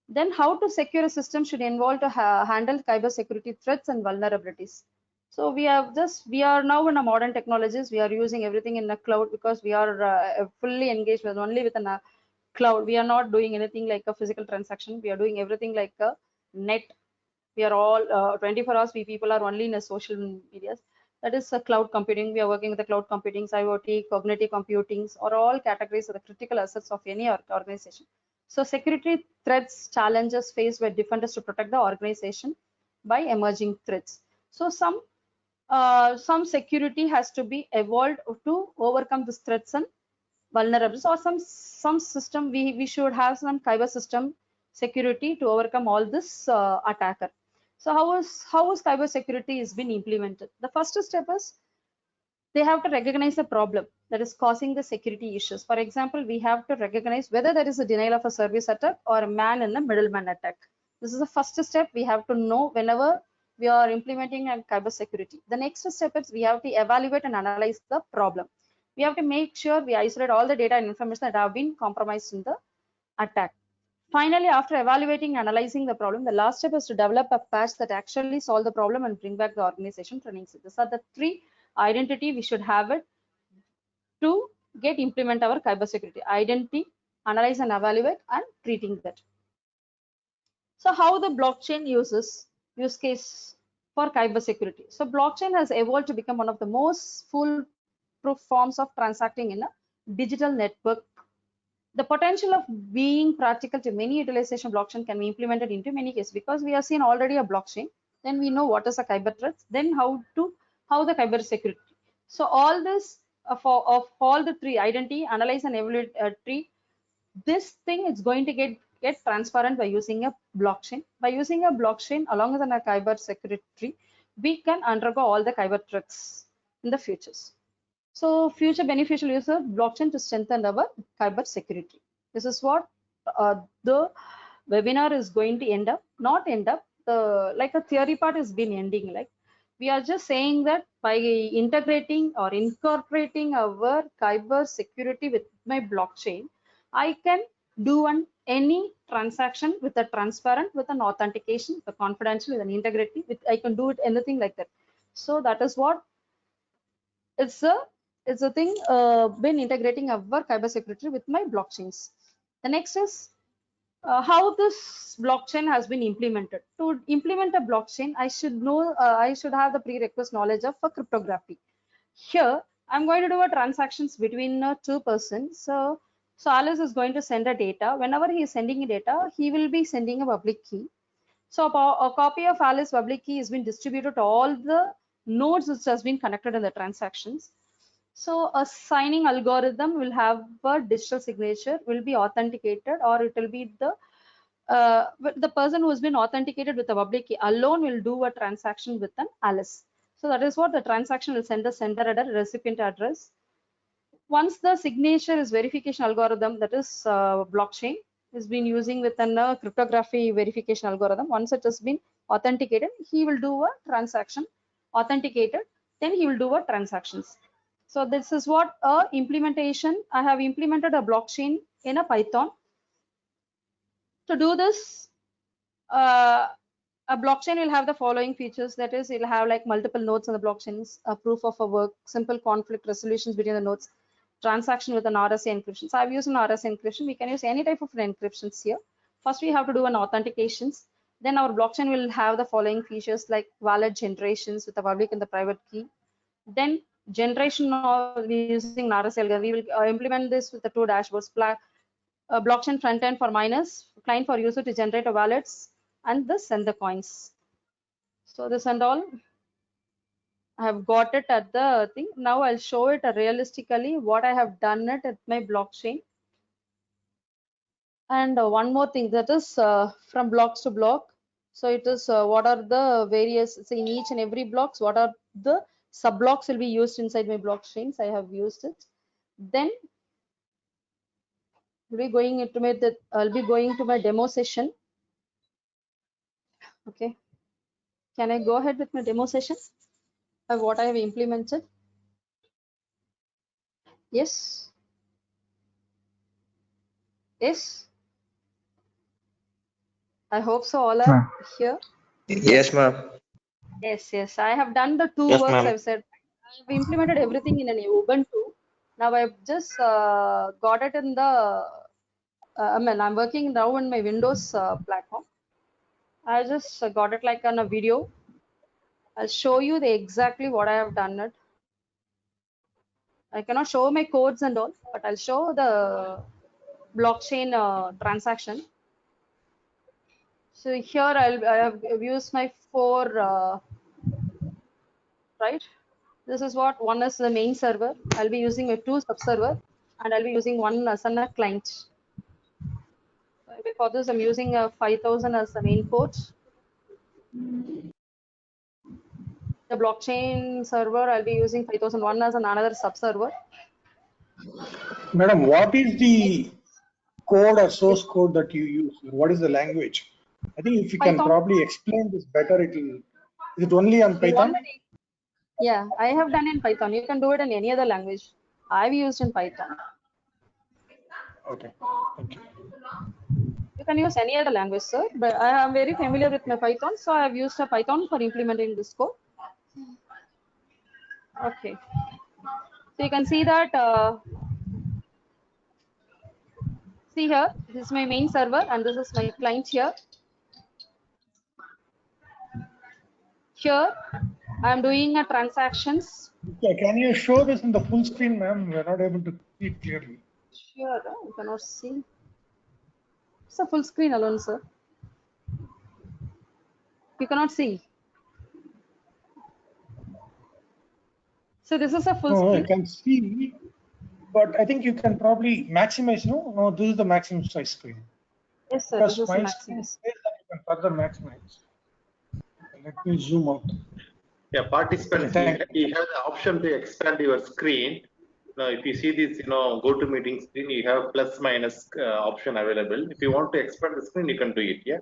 [SPEAKER 3] Then how to secure a system should involve to handle cyber security threats and vulnerabilities. So we are now in a modern technologies. We are using everything in the cloud because we are fully engaged with only with a cloud. We are not doing anything like a physical transaction. We are doing everything like a net. We are all 24 hours. We people are only in a social media. That is a cloud computing. We are working with the cloud computing, IoT, cognitive computing, or all categories of the critical assets of any organization. So security threats, challenges faced by defenders to protect the organization by emerging threats. So some security has to be evolved to overcome these threats and vulnerabilities, or some system we should have some cyber system security to overcome all this attacker. So how is cyber security is been implemented? The first step is they have to recognize the problem that is causing the security issues. For example, we have to recognize whether there is a denial of a service attack or a man in the middleman attack. This is the first step we have to know whenever we are implementing a cyber security. The next step is we have to evaluate and analyze the problem. We have to make sure we isolate all the data and information that have been compromised in the attack. Finally, after evaluating and analyzing the problem, the last step is to develop a patch that actually solve the problem and bring back the organization running. These are the three identity we should have it to get implement our cybersecurity: identity, analyze and evaluate, and treating that. So how the blockchain use case for cybersecurity? So blockchain has evolved to become one of the most foolproof forms of transacting in a digital network. The potential of being practical to many utilization blockchain can be implemented into many cases, because we have seen already a blockchain. Then we know what is a cyber threat. Then how the cyber security. So all this of all the three: identity, analyze, and evaluate tree. This thing is going to get transparent by using a blockchain. By using a blockchain along with a cyber security, we can undergo all the cyber threats in the futures. So future beneficial use of blockchain to strengthen our cyber security. This is what the webinar is going to end up, not end up. Like a theory part has been ending. Like we are just saying that by integrating or incorporating our cyber security with my blockchain, I can do any transaction with a transparent, with an authentication, with a confidential, with an integrity. I can do it anything like that. So that is what it's a thing been integrating our cybersecurity with my blockchains. The next is how this blockchain has been implemented. To implement a blockchain, I should have the prerequisite knowledge of cryptography. Here, I'm going to do a transactions between two persons. So Alice is going to send a data. Whenever he is sending a data, he will be sending a public key. So a copy of Alice public key has been distributed to all the nodes which has been connected in the transactions. So a signing algorithm will have a digital signature, will be authenticated, or it will be the person who has been authenticated with the public key alone will do a transaction with an Alice. So that is what the transaction will send the sender at a recipient address. Once the signature is verification algorithm, that is blockchain, is been using with an cryptography verification algorithm. Once it has been authenticated, he will do a transaction authenticated then he will do a transactions. So this is what a implementation. I have implemented a blockchain in a Python. To do this, a blockchain will have the following features. That is, it'll have like multiple nodes on the blockchains, a proof of a work, simple conflict resolutions between the nodes, transaction with an RSA encryption. So I've used an RSA encryption. We can use any type of encryptions here. First, we have to do an authentications. Then our blockchain will have the following features like wallet generations with the public and the private key. Then generation of using RSA algorithm. We will implement this with the two dashboards. A blockchain front end for miners, client for user to generate a wallets, and the send the coins. So this and all, I have got it at the thing. Now I'll show it realistically what I have done it at my blockchain. And one more thing, that is from blocks to block. So it is what are the various, so in each and every blocks, what are the sub blocks will be used inside my blockchains. I have used it. Then we'll be going into my, I'll be going to my demo session. Okay. Can I go ahead with my demo session of what I have implemented? Yes. Yes. I hope so. All are
[SPEAKER 4] Ma'am.
[SPEAKER 3] here.
[SPEAKER 5] Yes, ma'am.
[SPEAKER 3] Yes, yes. I have done the two
[SPEAKER 5] Yes,
[SPEAKER 3] works.
[SPEAKER 5] ma'am.
[SPEAKER 3] I've said I've implemented everything in an Ubuntu. Now I've just got it in the. I mean, I'm working now in my Windows platform. I just got it like on a video. I'll show you the exactly what I have done it. I cannot show my codes and all, but I'll show the blockchain transaction. So here I have used my four, right? This is what one is the main server. I'll be using a two subserver and I'll be using one Asana client. For this, I'm using a 5000 as the main port. The blockchain server, I'll be using 5001 as another subserver.
[SPEAKER 4] Madam, what is the code or source code that you use? What is the language? I think if you can
[SPEAKER 3] Python.
[SPEAKER 4] probably explain this better, it'll. Is it only on
[SPEAKER 3] You want
[SPEAKER 4] Python?
[SPEAKER 3] me? Yeah, I have done in Python. You can do it in any other language. I've used in Python.
[SPEAKER 4] Okay, thank you.
[SPEAKER 3] You can use any other language, sir. But I am very familiar with my Python, so I have used a Python for implementing this code. Okay. So you can see that. See here, this is my main server, and this is my client here. Here, I am doing a transactions.
[SPEAKER 4] Okay, can you show this in the full screen, ma'am? We're not able to see it clearly.
[SPEAKER 3] Sure, you cannot see. It's a full screen alone, sir. You cannot see. So this is a full
[SPEAKER 4] No, I
[SPEAKER 3] screen.
[SPEAKER 4] can see, but I think you can probably maximize. No, this is the maximum size screen.
[SPEAKER 3] Yes, sir. This
[SPEAKER 4] Because
[SPEAKER 3] is the
[SPEAKER 4] my screen
[SPEAKER 3] Maximus.
[SPEAKER 4] says that you can further maximize. Let me zoom out.
[SPEAKER 2] Yeah,
[SPEAKER 4] Okay,
[SPEAKER 2] participants,
[SPEAKER 4] thank you.
[SPEAKER 2] you have the option to expand your screen. Now, if you see this, go to meeting screen, you have plus minus option available. If you want to expand the screen, you can do it. Yeah.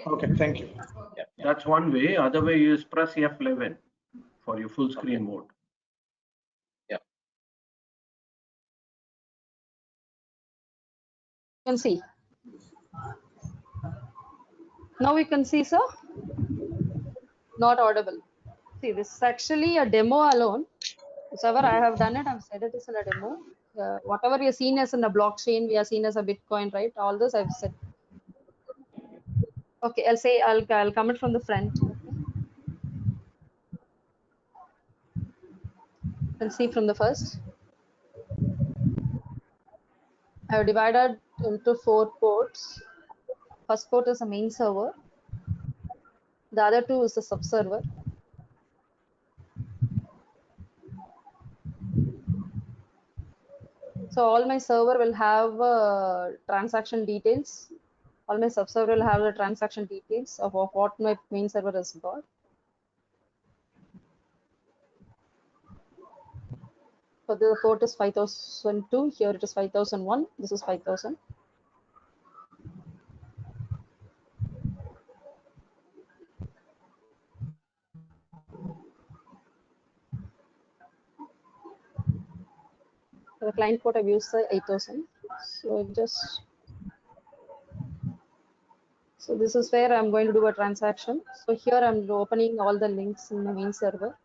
[SPEAKER 4] Okay, thank you.
[SPEAKER 2] Yeah.
[SPEAKER 6] That's one way. Other way is press F11 for your full screen mode.
[SPEAKER 2] Yeah.
[SPEAKER 3] You can see. Now we can see, sir. Not audible. See, this is actually a demo alone. Whatever I have done it, I've said it is in a demo. Whatever we are seen as in a blockchain, we are seen as a Bitcoin, right? All this I've said. Okay, I'll come it from the front. Okay. You can see from the first. I have divided into four ports. First port is a main server. The other two is the subserver. So all my server will have transaction details. All my subserver will have the transaction details of what my main server has got. So the port is 5002. Here it is 5001. This is 5000. the client port I've used the 8000. So this is where I'm going to do a transaction. So here I'm opening all the links in the main server.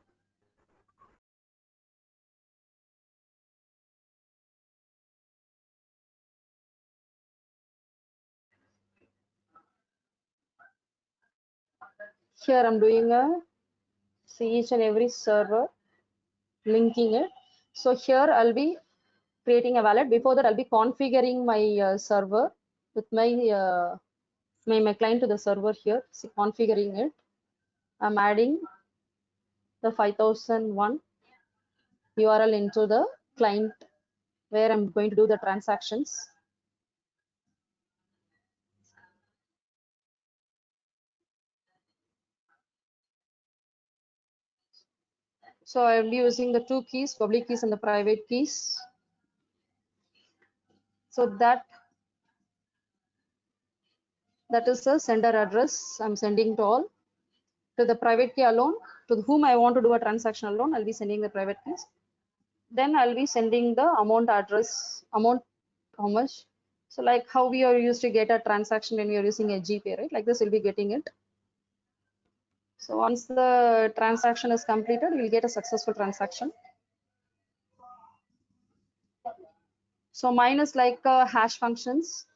[SPEAKER 3] Here I'm doing a see each and every server, linking it. So here I'll be creating a wallet. Before that, I'll be configuring my server with my client to the server here. See, configuring it. I'm adding the 5001 URL into the client where I'm going to do the transactions. So I'll be using the two keys, public keys and the private keys. So that is the sender address I'm sending to all. To the private key alone, to whom I want to do a transaction alone, I'll be sending the private keys. Then I'll be sending the amount address, amount, how much. So like how we are used to get a transaction when we are using a GPay, right? Like this, we'll be getting it. So once the transaction is completed, we'll get a successful transaction. So mine is like hash functions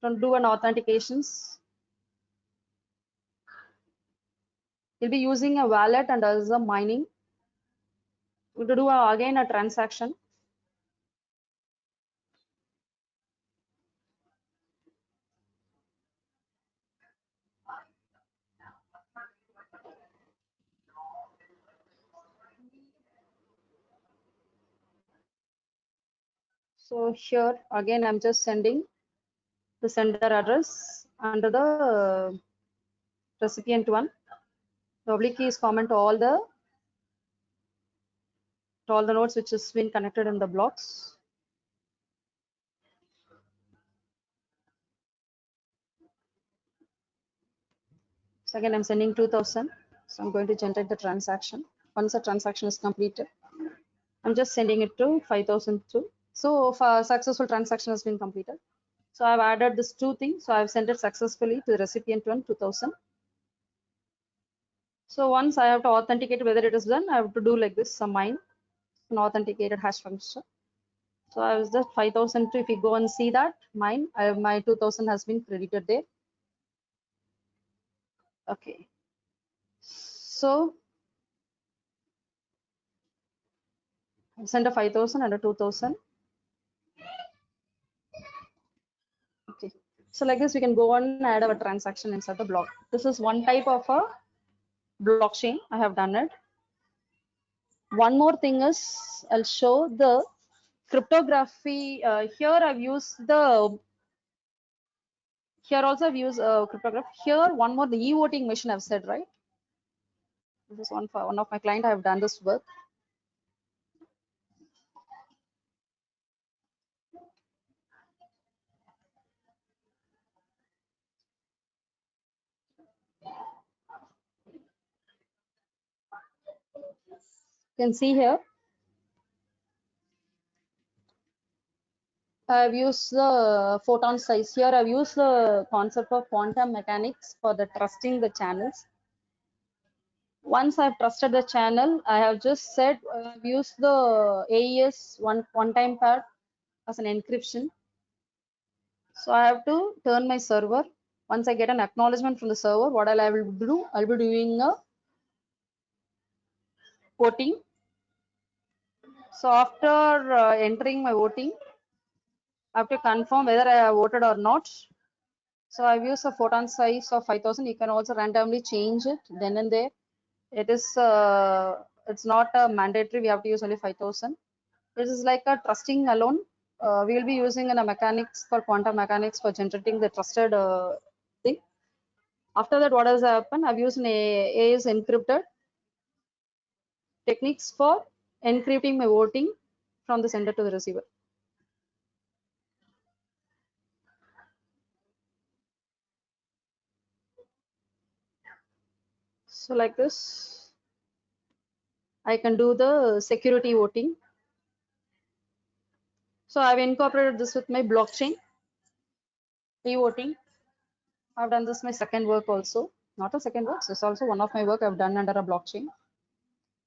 [SPEAKER 3] to do an authentications. We'll be using a wallet and as a mining. We'll do again a transaction. So here again, I'm just sending the sender address under the recipient one. The oblique key is common to all the nodes which has been connected in the blocks. So again, I'm sending 2000. So I'm going to generate the transaction. Once the transaction is completed, I'm just sending it to 5002. So if a successful transaction has been completed. So I've added this two things. So I've sent it successfully to the recipient one 2000. So once I have to authenticate whether it is done, I have to do like this, some mine, an authenticated hash function. So I was just 5002. If you go and see that mine, my 2000 has been credited there. Okay. So send a 5000 and a 2000. Okay. So like this, we can go on and add our transaction inside the block. This is one type of a blockchain. I have done it. One more thing is I'll show the cryptography. Here I've used the, here also I've used cryptography. Here one more, the e-voting machine I've said, right? This is one for one of my client. I have done this work. You can see here, I've used the photon size. Here I've used the concept of quantum mechanics for the trusting the channels. Once I've trusted the channel, I have just said I've used the AES one-time pad as an encryption. So I have to turn my server. Once I get an acknowledgement from the server, what I will do, I'll be doing a voting. So after entering my voting, I have to confirm whether I have voted or not. So I've used a photon size of 5000. You can also randomly change it then and there. It is it's not mandatory. We have to use only 5000. This is like a trusting alone. We will be using in a mechanics for quantum mechanics for generating the trusted thing. After that, what has happened? I've used an AES encrypted techniques for encrypting my voting from the sender to the receiver. So like this, I can do the security voting. So I've incorporated this with my blockchain, e-voting. I've done this my second work also. Not a second work, this is also one of my work I've done under a blockchain.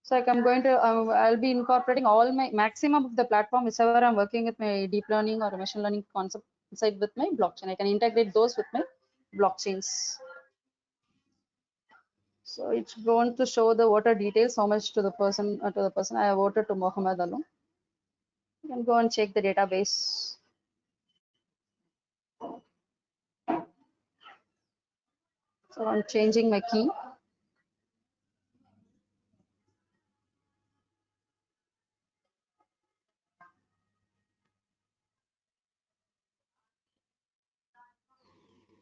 [SPEAKER 3] So like I'm going to, I'll be incorporating all my maximum of the platform, whichever I'm working with my deep learning or machine learning concept inside with my blockchain. I can integrate those with my blockchains. So it's going to show the voter details, how much to the person, I have voted to Mohammed alone. You can go and check the database. So I'm changing my key.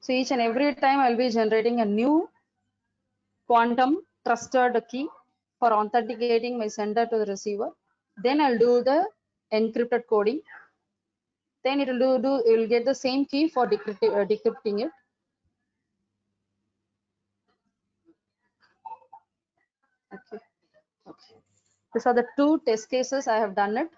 [SPEAKER 3] So each and every time I'll be generating a new quantum trusted key for authenticating my sender to the receiver. Then I'll do the encrypted coding. Then it will get the same key for decrypting it. Okay. Okay. These are the two test cases I have done it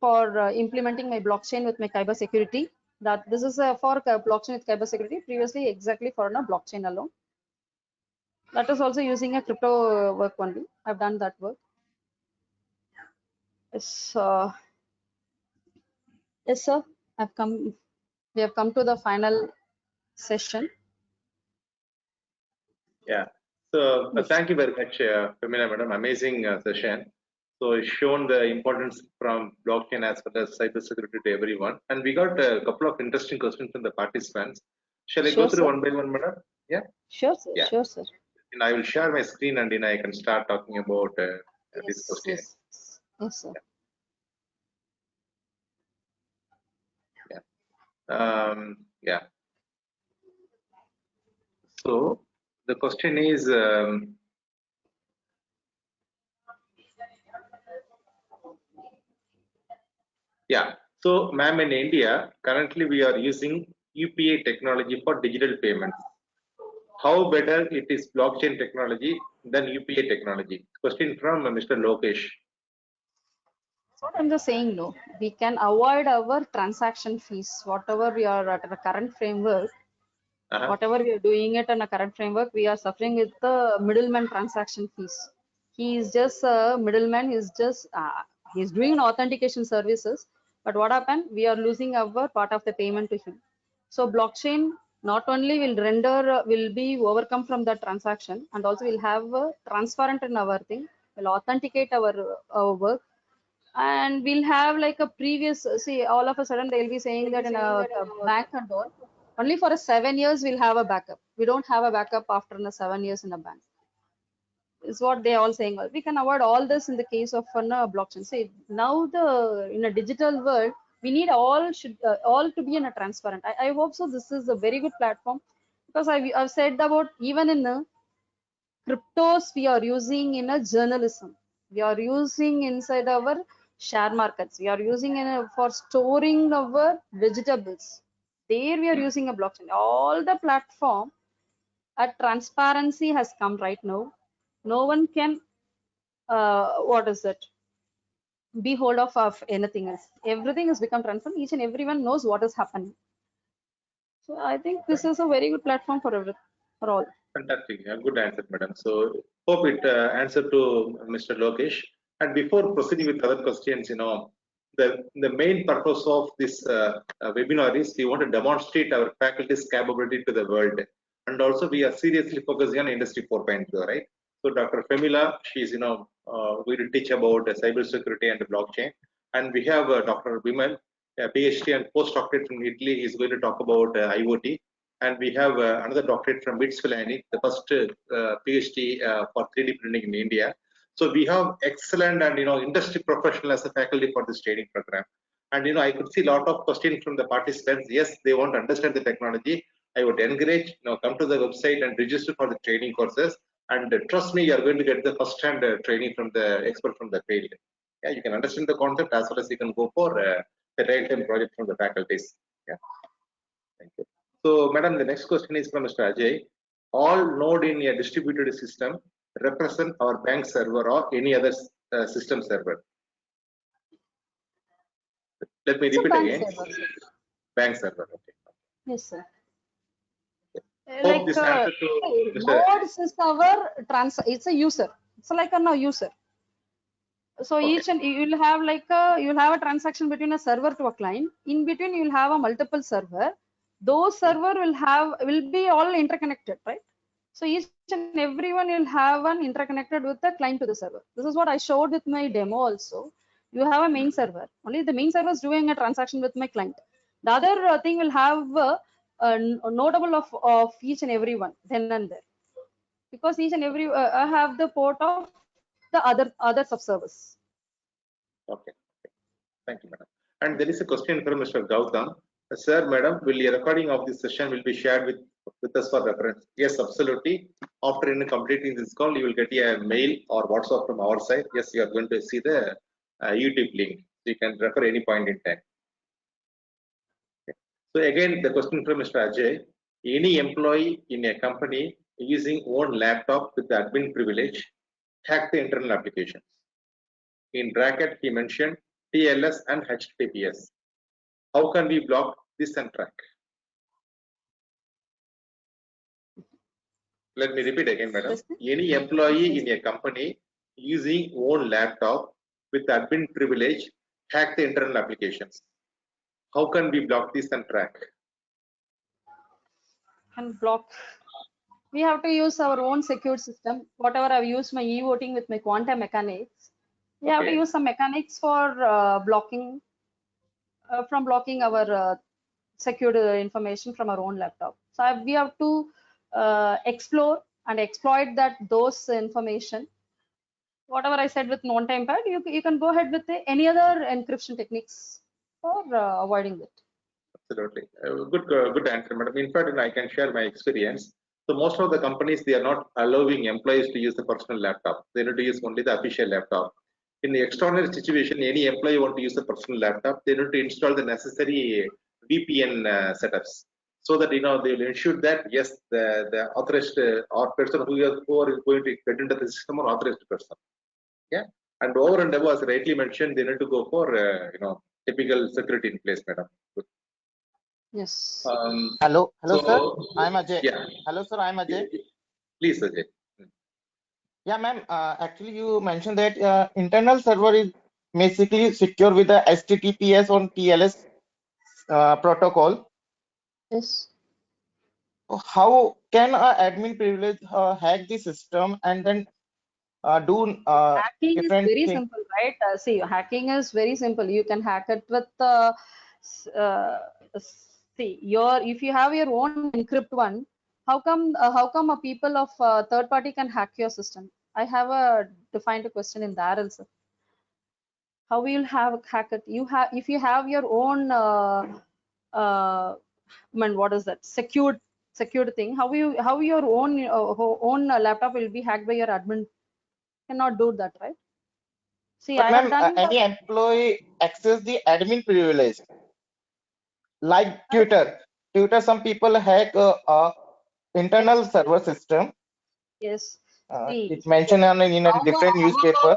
[SPEAKER 3] for implementing my blockchain with my cybersecurity. That this is for blockchain with cybersecurity. Previously, exactly for a blockchain alone. That is also using a crypto work only. I've done that work. Yes, yes, sir. I've come. We have come to the final session.
[SPEAKER 2] Yeah. So
[SPEAKER 3] Yes.
[SPEAKER 2] thank you very much, Pamela Madam. Amazing session. So it's shown the importance from blockchain as well as cybersecurity to everyone. And we got a couple of interesting questions from the participants. Shall I go
[SPEAKER 3] Sure,
[SPEAKER 2] through
[SPEAKER 3] sir.
[SPEAKER 2] one by one, Madam? Yeah.
[SPEAKER 3] Sure, sir.
[SPEAKER 2] Yeah.
[SPEAKER 3] Sure, sir.
[SPEAKER 2] And I will share my screen and then I can start talking about this
[SPEAKER 3] Yes,
[SPEAKER 2] question.
[SPEAKER 3] yes, yes, sir.
[SPEAKER 2] Yeah. So the question is, yeah. So, ma'am, in India, currently we are using UPI technology for digital payments. How better it is blockchain technology than UPI technology? Question from Mr. Lokesh.
[SPEAKER 3] That's what I'm just saying, no. We can avoid our transaction fees, whatever we are at the current framework, whatever we are doing it in a current framework, we are suffering with the middleman transaction fees. He is just a middleman, he's doing authentication services, but what happened? We are losing our part of the payment to him. So blockchain not only will will be overcome from the transaction, and also will have a transparent in our thing, will authenticate our work, and we'll have like a previous, see, all of a sudden they'll be saying that in a bank and all, only for 7 years we'll have a backup. We don't have a backup after 7 years in a bank, is what they all saying. We can avoid all this in the case of blockchain. See, now in a digital world, we need all to be in a transparent. I hope so. This is a very good platform, because I've said about even in cryptos we are using in a journalism, we are using inside our share markets, we are using for storing our vegetables, there we are using a blockchain. All the platform, a transparency has come right now. No one can what is it, be hold of anything else. Everything has become transparent, each and everyone knows what is happening. So I think this is a very good platform for all.
[SPEAKER 2] Fantastic. Good answer, madam. So hope it answered to Mr. Lokesh. And before proceeding with other questions, the main purpose of this webinar is we want to demonstrate our faculty's capability to the world. And also we are seriously focusing on Industry 4.0, right? So Dr. Femila, she's, we will teach about cybersecurity and blockchain. And we have Dr. Bimal, a PhD and postdoctorate from Italy. He's going to talk about IoT. And we have another doctorate from BITS Filani, the first PhD for 3D printing in India. So we have excellent and industry professional as a faculty for this training program. And I could see a lot of questions from the participants. Yes, they want to understand the technology. I would encourage come to the website and register for the training courses. And trust me, you are going to get the first-hand training from the expert from the field. Yeah, you can understand the concept as well as you can go for the real-time project from the faculties. Yeah, thank you. So, madam, the next question is from Mr. Ajay. All node in a distributed system represent our bank server or any other system server. Let me
[SPEAKER 3] It's a
[SPEAKER 2] repeat
[SPEAKER 3] bank
[SPEAKER 2] again.
[SPEAKER 3] server, sir.
[SPEAKER 2] Bank server. Okay.
[SPEAKER 3] Yes, sir.
[SPEAKER 2] Hope this answer to Mr.
[SPEAKER 3] Nodes is our it's a user. It's like a user. So
[SPEAKER 2] Okay.
[SPEAKER 3] each and you'll have like you'll have a transaction between a server to a client. In between you'll have a multiple server. Those server will be all interconnected, right? So each and everyone will have an interconnected with the client to the server. This is what I showed with my demo also. You have a main server. Only the main server is doing a transaction with my client. The other thing will have a notable of each and every one then and there, because each and every I have the port of the other subservice.
[SPEAKER 2] Okay. Thank you, madam. And there is a question from Mr. Gautam. Sir, madam, will a recording of this session will be shared with us for reference? Yes, absolutely. After completing this call, you will get a mail or WhatsApp from our side. Yes, you are going to see the YouTube link. So you can refer any point in time. Okay. So again, the question from Mr. Ajay. Any employee in a company using own laptop with the admin privilege hack the internal applications. In bracket, he mentioned TLS and HTTPS. How can we block this and track? Let me repeat again, madam. Any employee in a company using own laptop with admin privilege hack the internal applications. How can we block this and track?
[SPEAKER 3] And block. We have to use our own secure system. Whatever I've used my e-voting with my quantum mechanics, we have to use some mechanics for blocking our secured information from our own laptop. So we have to explore and exploit those information. Whatever I said with non-time pad, you can go ahead with any other encryption techniques for avoiding it.
[SPEAKER 2] Absolutely. Good answer, madam. In fact, I can share my experience. So most of the companies, they are not allowing employees to use the personal laptop. They need to use only the official laptop. In the extraordinary situation, any employee want to use the personal laptop, they need to install the necessary VPN setups, so that they will ensure that yes, the authorized or person who is going to get into the system or authorized person. Yeah, and over and above, as rightly mentioned, they need to go for typical security in place, madam. Good.
[SPEAKER 3] Yes.
[SPEAKER 5] Hello,
[SPEAKER 2] so,
[SPEAKER 5] sir. I'm Ajay.
[SPEAKER 2] Yeah.
[SPEAKER 5] Hello, sir. I'm Ajay.
[SPEAKER 2] Please, Ajay.
[SPEAKER 5] Yeah, ma'am. Actually, you mentioned that internal server is basically secure with the HTTPS on TLS protocol.
[SPEAKER 3] Yes.
[SPEAKER 5] How can an admin privilege hack the system and then do
[SPEAKER 3] Hacking is
[SPEAKER 5] different
[SPEAKER 3] very
[SPEAKER 5] things?
[SPEAKER 3] simple, right? See, hacking is very simple. You can hack it with uh, if you have your own encrypt one, how come a people of third party can hack your system? I have defined a question in there also. How will you hack it? If you have your own what is that secured thing? How your own laptop will be hacked by your admin? Cannot do that, right? See,
[SPEAKER 5] But
[SPEAKER 3] I have
[SPEAKER 5] ma'am,
[SPEAKER 3] done
[SPEAKER 5] any employee access the admin privilege, like Twitter. Twitter, some people hack internal server system.
[SPEAKER 3] yes.
[SPEAKER 5] It mentioned in a different newspaper.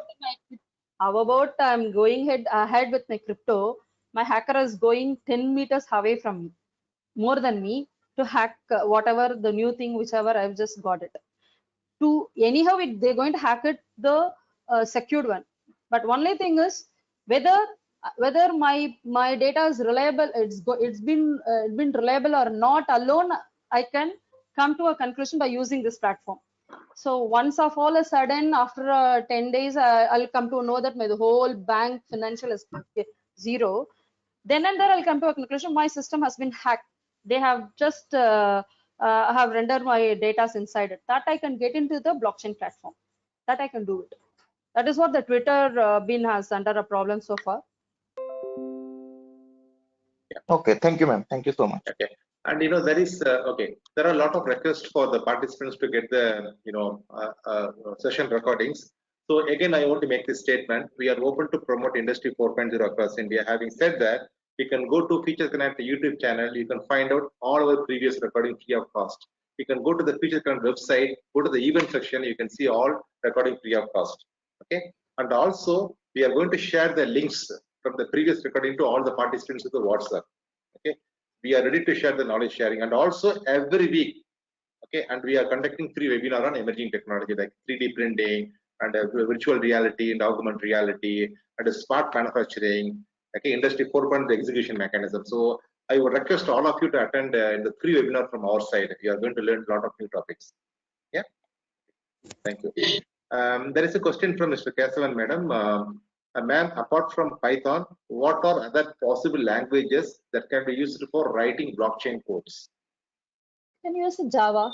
[SPEAKER 3] How about I'm going ahead with my crypto? My hacker is going 10 meters away from me, more than me, to hack whatever the new thing, whichever I've just got it. To anyhow, they're going to hack it the secured one. But only thing is whether my data is reliable, it's been reliable or not alone. I can come to a conclusion by using this platform. So once of all a sudden, after 10 days, I'll come to know that my the whole bank financial is zero. Then and there I'll come to a conclusion, my system has been hacked. They have just have rendered my data inside it. That I can get into the blockchain platform. That I can do it. That is what the Twitter bin has under a problem so far.
[SPEAKER 5] Okay, thank you, ma'am. Thank you so much.
[SPEAKER 2] Okay. And there is there are a lot of requests for the participants to get the session recordings. So again, I want to make this statement: we are open to promote Industry 4.0 across India. Having said that, you can go to Feature Connect YouTube channel. You can find out all our previous recording free of cost. You can go to the Feature Connect website, go to the event section. You can see all recording free of cost. Okay. And also, we are going to share the links from the previous recording to all the participants with the WhatsApp. Okay, we are ready to share the knowledge sharing, and also every week. Okay, and we are conducting free webinar on emerging technology like 3D printing and virtual reality and augmented reality and smart manufacturing. Okay, industry 4.0 execution mechanism. So I would request all of you to attend in the free webinar from our side. You are going to learn a lot of new topics. Yeah, thank you. There is a question from Mr. Kesavan, madam. Ma'am, apart from Python, what are other possible languages that can be used for writing blockchain codes?
[SPEAKER 3] Can you use Java?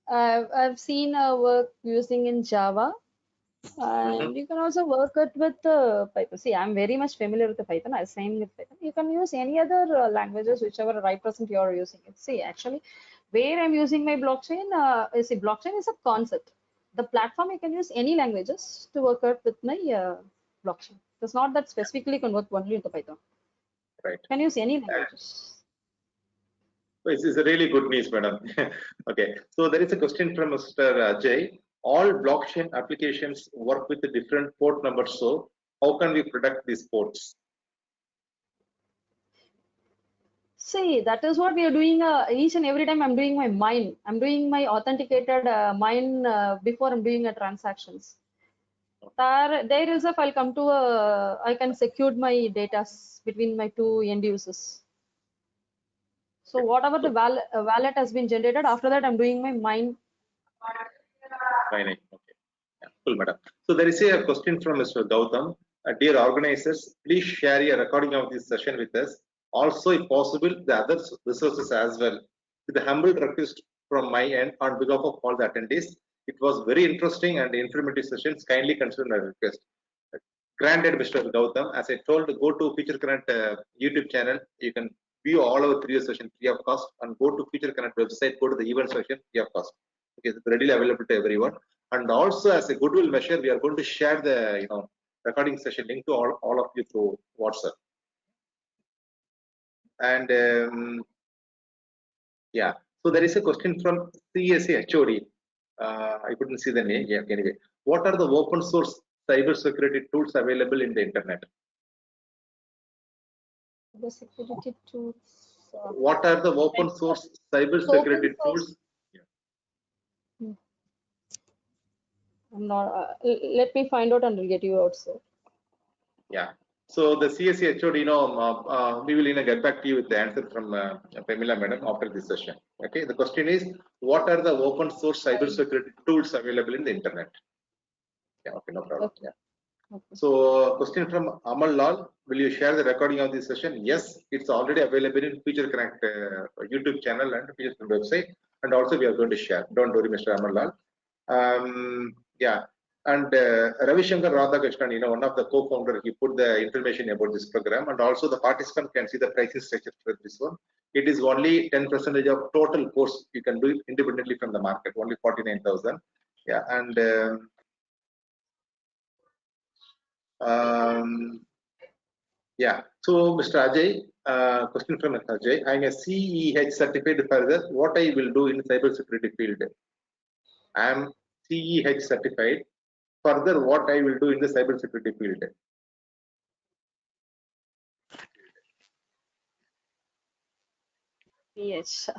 [SPEAKER 3] I've seen work using in Java, and you can also work it with Python. See, I'm very much familiar with the Python. I'm same with Python. You can use any other languages, whichever right person you are using it. See, actually, where I'm using my blockchain, see, blockchain is a concept. The platform you can use any languages to work out with my blockchain. It's not that specifically can work only with the Python.
[SPEAKER 2] Right.
[SPEAKER 3] Can use any languages.
[SPEAKER 2] This is a really good news, madam. Okay, so there is a question from Mr. Jay. All blockchain applications work with a different port numbers, so how can we protect these ports?
[SPEAKER 3] See, that is what we are doing each and every time I'm doing my mine. I'm doing my authenticated mine before I'm doing a transactions. There is if I'll come to I can secure my data between my two end users. So whatever the wallet has been generated, after that I'm doing my mine.
[SPEAKER 2] Mining. Okay. Yeah, cool, madam. So there is a question from Mr. Gautam. Dear organizers, please share a recording of this session with us. Also, if possible, the other resources as well. With the humble request from my end on behalf of all the attendees, it was very interesting and informative sessions. Kindly consider my request. Granted, Mr. Gautam, as I told, go to Future Connect YouTube channel. You can view all our previous sessions free of cost, and go to Future Connect website, go to the event section free of cost. Okay, it's readily available to everyone. And also, as a goodwill measure, we are going to share the recording session link to all of you through WhatsApp. And yeah, so there is a question from CSA HOD. I couldn't see the name. Yeah, anyway, what are the open source cybersecurity tools available in the internet?
[SPEAKER 3] The security tools.
[SPEAKER 2] What are the open source cybersecurity tools?
[SPEAKER 3] I'm not. Let me find out and I'll get you out, sir.
[SPEAKER 2] Yeah. So the CSE HOD, we will get back to you with the answer from Pamela madam after this session. Okay. The question is, what are the open source cybersecurity tools available in the internet? Yeah. Okay. No problem.
[SPEAKER 3] Okay.
[SPEAKER 2] Yeah. Okay. So question from Amal Lal, will you share the recording of this session? Yes, it's already available in Future Connect YouTube channel and Future Connect website, and also we are going to share. Don't worry, Mr. Amal Lal. Yeah. And Ravi Shankar Radhakrishnan, one of the co-founder, he put the information about this program, and also the participant can see the pricing structure for this one. It is only 10% of total course you can do it independently from the market, only 49,000. Yeah, and yeah. So Mr. Ajay, question from Mr. Ajay. I'm a CEH certified further. What I will do in cybersecurity field? I am CEH certified. Further, what I will do in the cybersecurity field?
[SPEAKER 3] Yes.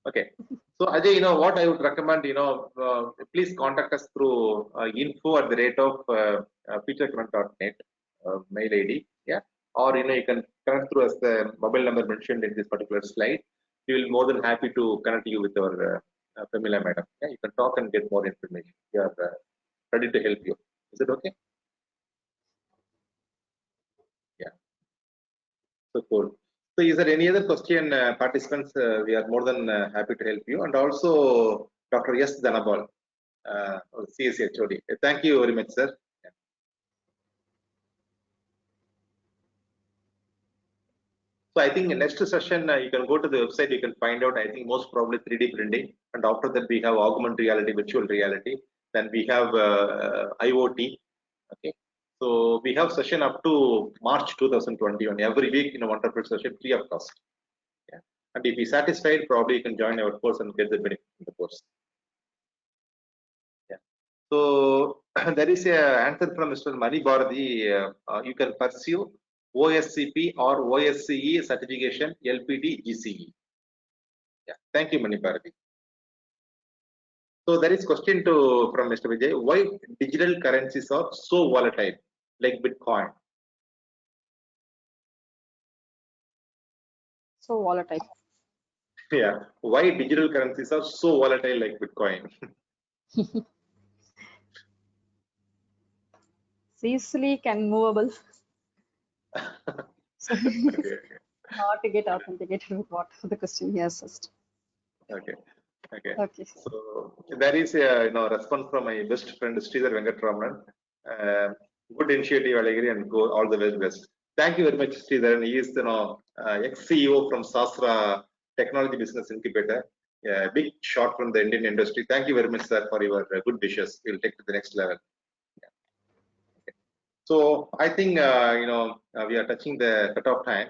[SPEAKER 2] Okay. So Ajay, what I would recommend, please contact us through info@futureconnect.net mail ID. Yeah. Or you can connect through us the mobile number mentioned in this particular slide. We will more than happy to connect you with our Pamela madam. Yeah, you can talk and get more information. We are ready to help you. Is it okay? Yeah. So cool. So is there any other question, participants? We are more than happy to help you. And also Dr. S. Dhanabal, CSE HOD. Thank you very much, sir. Yeah. So I think next session, you can go to the website, you can find out, I think most probably 3D printing. And after that, we have augmented reality, virtual reality. Then we have IoT. Okay. So we have session up to March 2021. Every week in a wonderful session, free of cost. Yeah. And if you're satisfied, probably you can join our course and get the benefit of the course. Yeah. So there is a answer from Mr. Mani Bharati. You can pursue OSCP or OSCE certification LPD GCE. Yeah, thank you, Mani Bharati. So there is question to from Mr. Vijay. Why digital currencies are so volatile, like Bitcoin?
[SPEAKER 3] So volatile.
[SPEAKER 2] Yeah, why digital currencies are so volatile, like Bitcoin?
[SPEAKER 3] Easily can movable. So
[SPEAKER 2] Okay,
[SPEAKER 3] not to get authenticated with what the question he has asked.
[SPEAKER 2] okay, okay.
[SPEAKER 3] Okay.
[SPEAKER 2] So there is a response from my best friend Sridhar Venkatramanan. Good initiative, Alagiri, and go all the very best. Thank you very much, Sridhar. He is ex-CEO from Sasra Technology Business Incubator. Big shot from the Indian industry. Thank you very much, sir, for your good wishes. We'll take to the next level. So I think we are touching the cutoff time.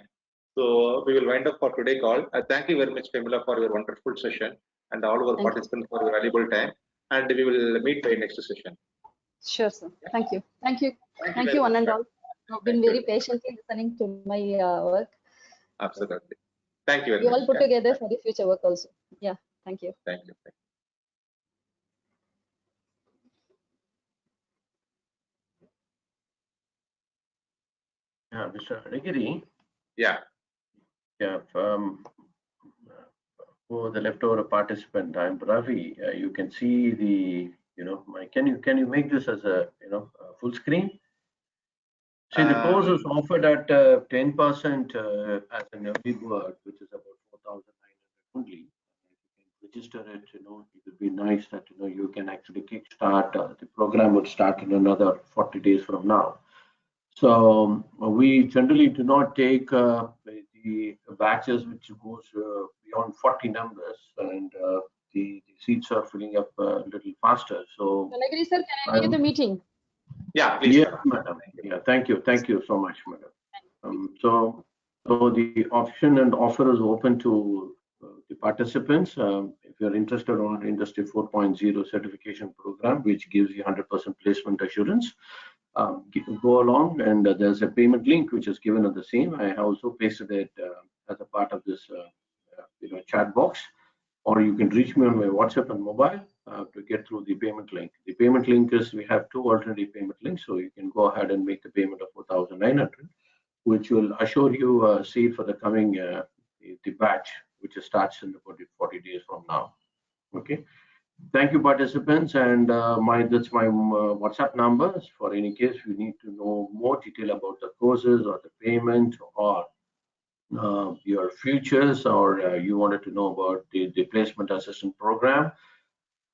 [SPEAKER 2] So we will wind up for today's call. Thank you very much, Pamela, for your wonderful session, and all our
[SPEAKER 3] Thank you.
[SPEAKER 2] participants for your valuable time. And we will meet by next session.
[SPEAKER 3] Sure, sir. Thank you. Thank you. Thank
[SPEAKER 2] very
[SPEAKER 3] you, one
[SPEAKER 2] much,
[SPEAKER 3] and
[SPEAKER 2] ma'am.
[SPEAKER 3] all. You've been very patiently listening to my work.
[SPEAKER 2] Absolutely. Thank you very
[SPEAKER 3] We
[SPEAKER 2] much.
[SPEAKER 3] all put
[SPEAKER 2] Yeah.
[SPEAKER 3] together for the future work also. Yeah. Thank you.
[SPEAKER 2] Thank you.
[SPEAKER 6] Yeah, Mr. Adigiri.
[SPEAKER 2] Yeah.
[SPEAKER 6] Yeah. For the leftover participant, I'm Ravi. You can see the, can you make this as a, full screen? See, the course is offered at 10% as an early bird, which is about 4,900 only. If you can register it, it would be nice that you can actually kickstart. The program would start in another 40 days from now. So we generally do not take the batches which goes beyond 40 numbers, and the seats are filling up a little faster. So,
[SPEAKER 3] Nagari sir, can I leave the meeting?
[SPEAKER 2] Yeah, please.
[SPEAKER 6] Yes, madam. Yeah, thank you so much, madam. So the option and offer is open to the participants. If you're interested on Industry 4.0 certification program, which gives you 100% placement assurance, go along, and there's a payment link which is given at the same. I also pasted it as a part of this chat box, or you can reach me on my WhatsApp and mobile to get through the payment link. The payment link is, we have two alternative payment links, so you can go ahead and make the payment of 4,900, which will assure you a seat for the coming the batch, which starts in about 40 days from now. Okay. Thank you, participants, and that's my WhatsApp number. For any case you need to know more detail about the courses or the payment, or your futures, or you wanted to know about the placement assistant program,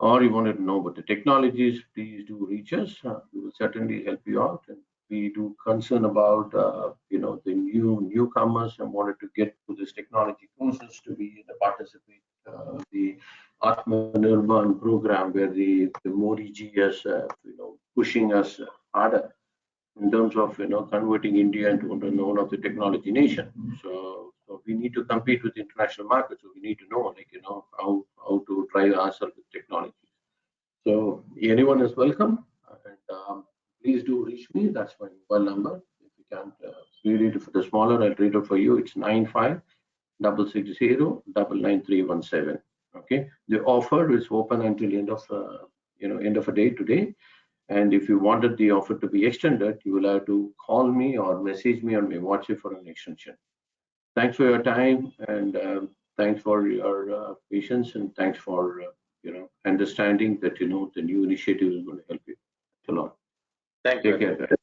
[SPEAKER 6] or you wanted to know about the technologies, please do reach us. We will certainly help you out. And we do concern about the newcomers and wanted to get to this technology courses to be the participate the Atmanirbhar program, where the Modi ji is pushing us harder in terms of converting India into one of the technology nation. So we need to compete with international markets. So we need to know how to drive ourselves with technology. So anyone is welcome, and please do reach me. That's my mobile number. If you can't read it for the smaller, I'll read it for you. It's 95-660-99317. Okay. The offer is open until end of a day today. And if you wanted the offer to be extended, you will have to call me or message me on my WhatsApp for an extension. Thanks for your time, and thanks for your patience, and thanks for understanding that the new initiative is going to help you. Thanks a lot.
[SPEAKER 2] Thank you.
[SPEAKER 6] Take care.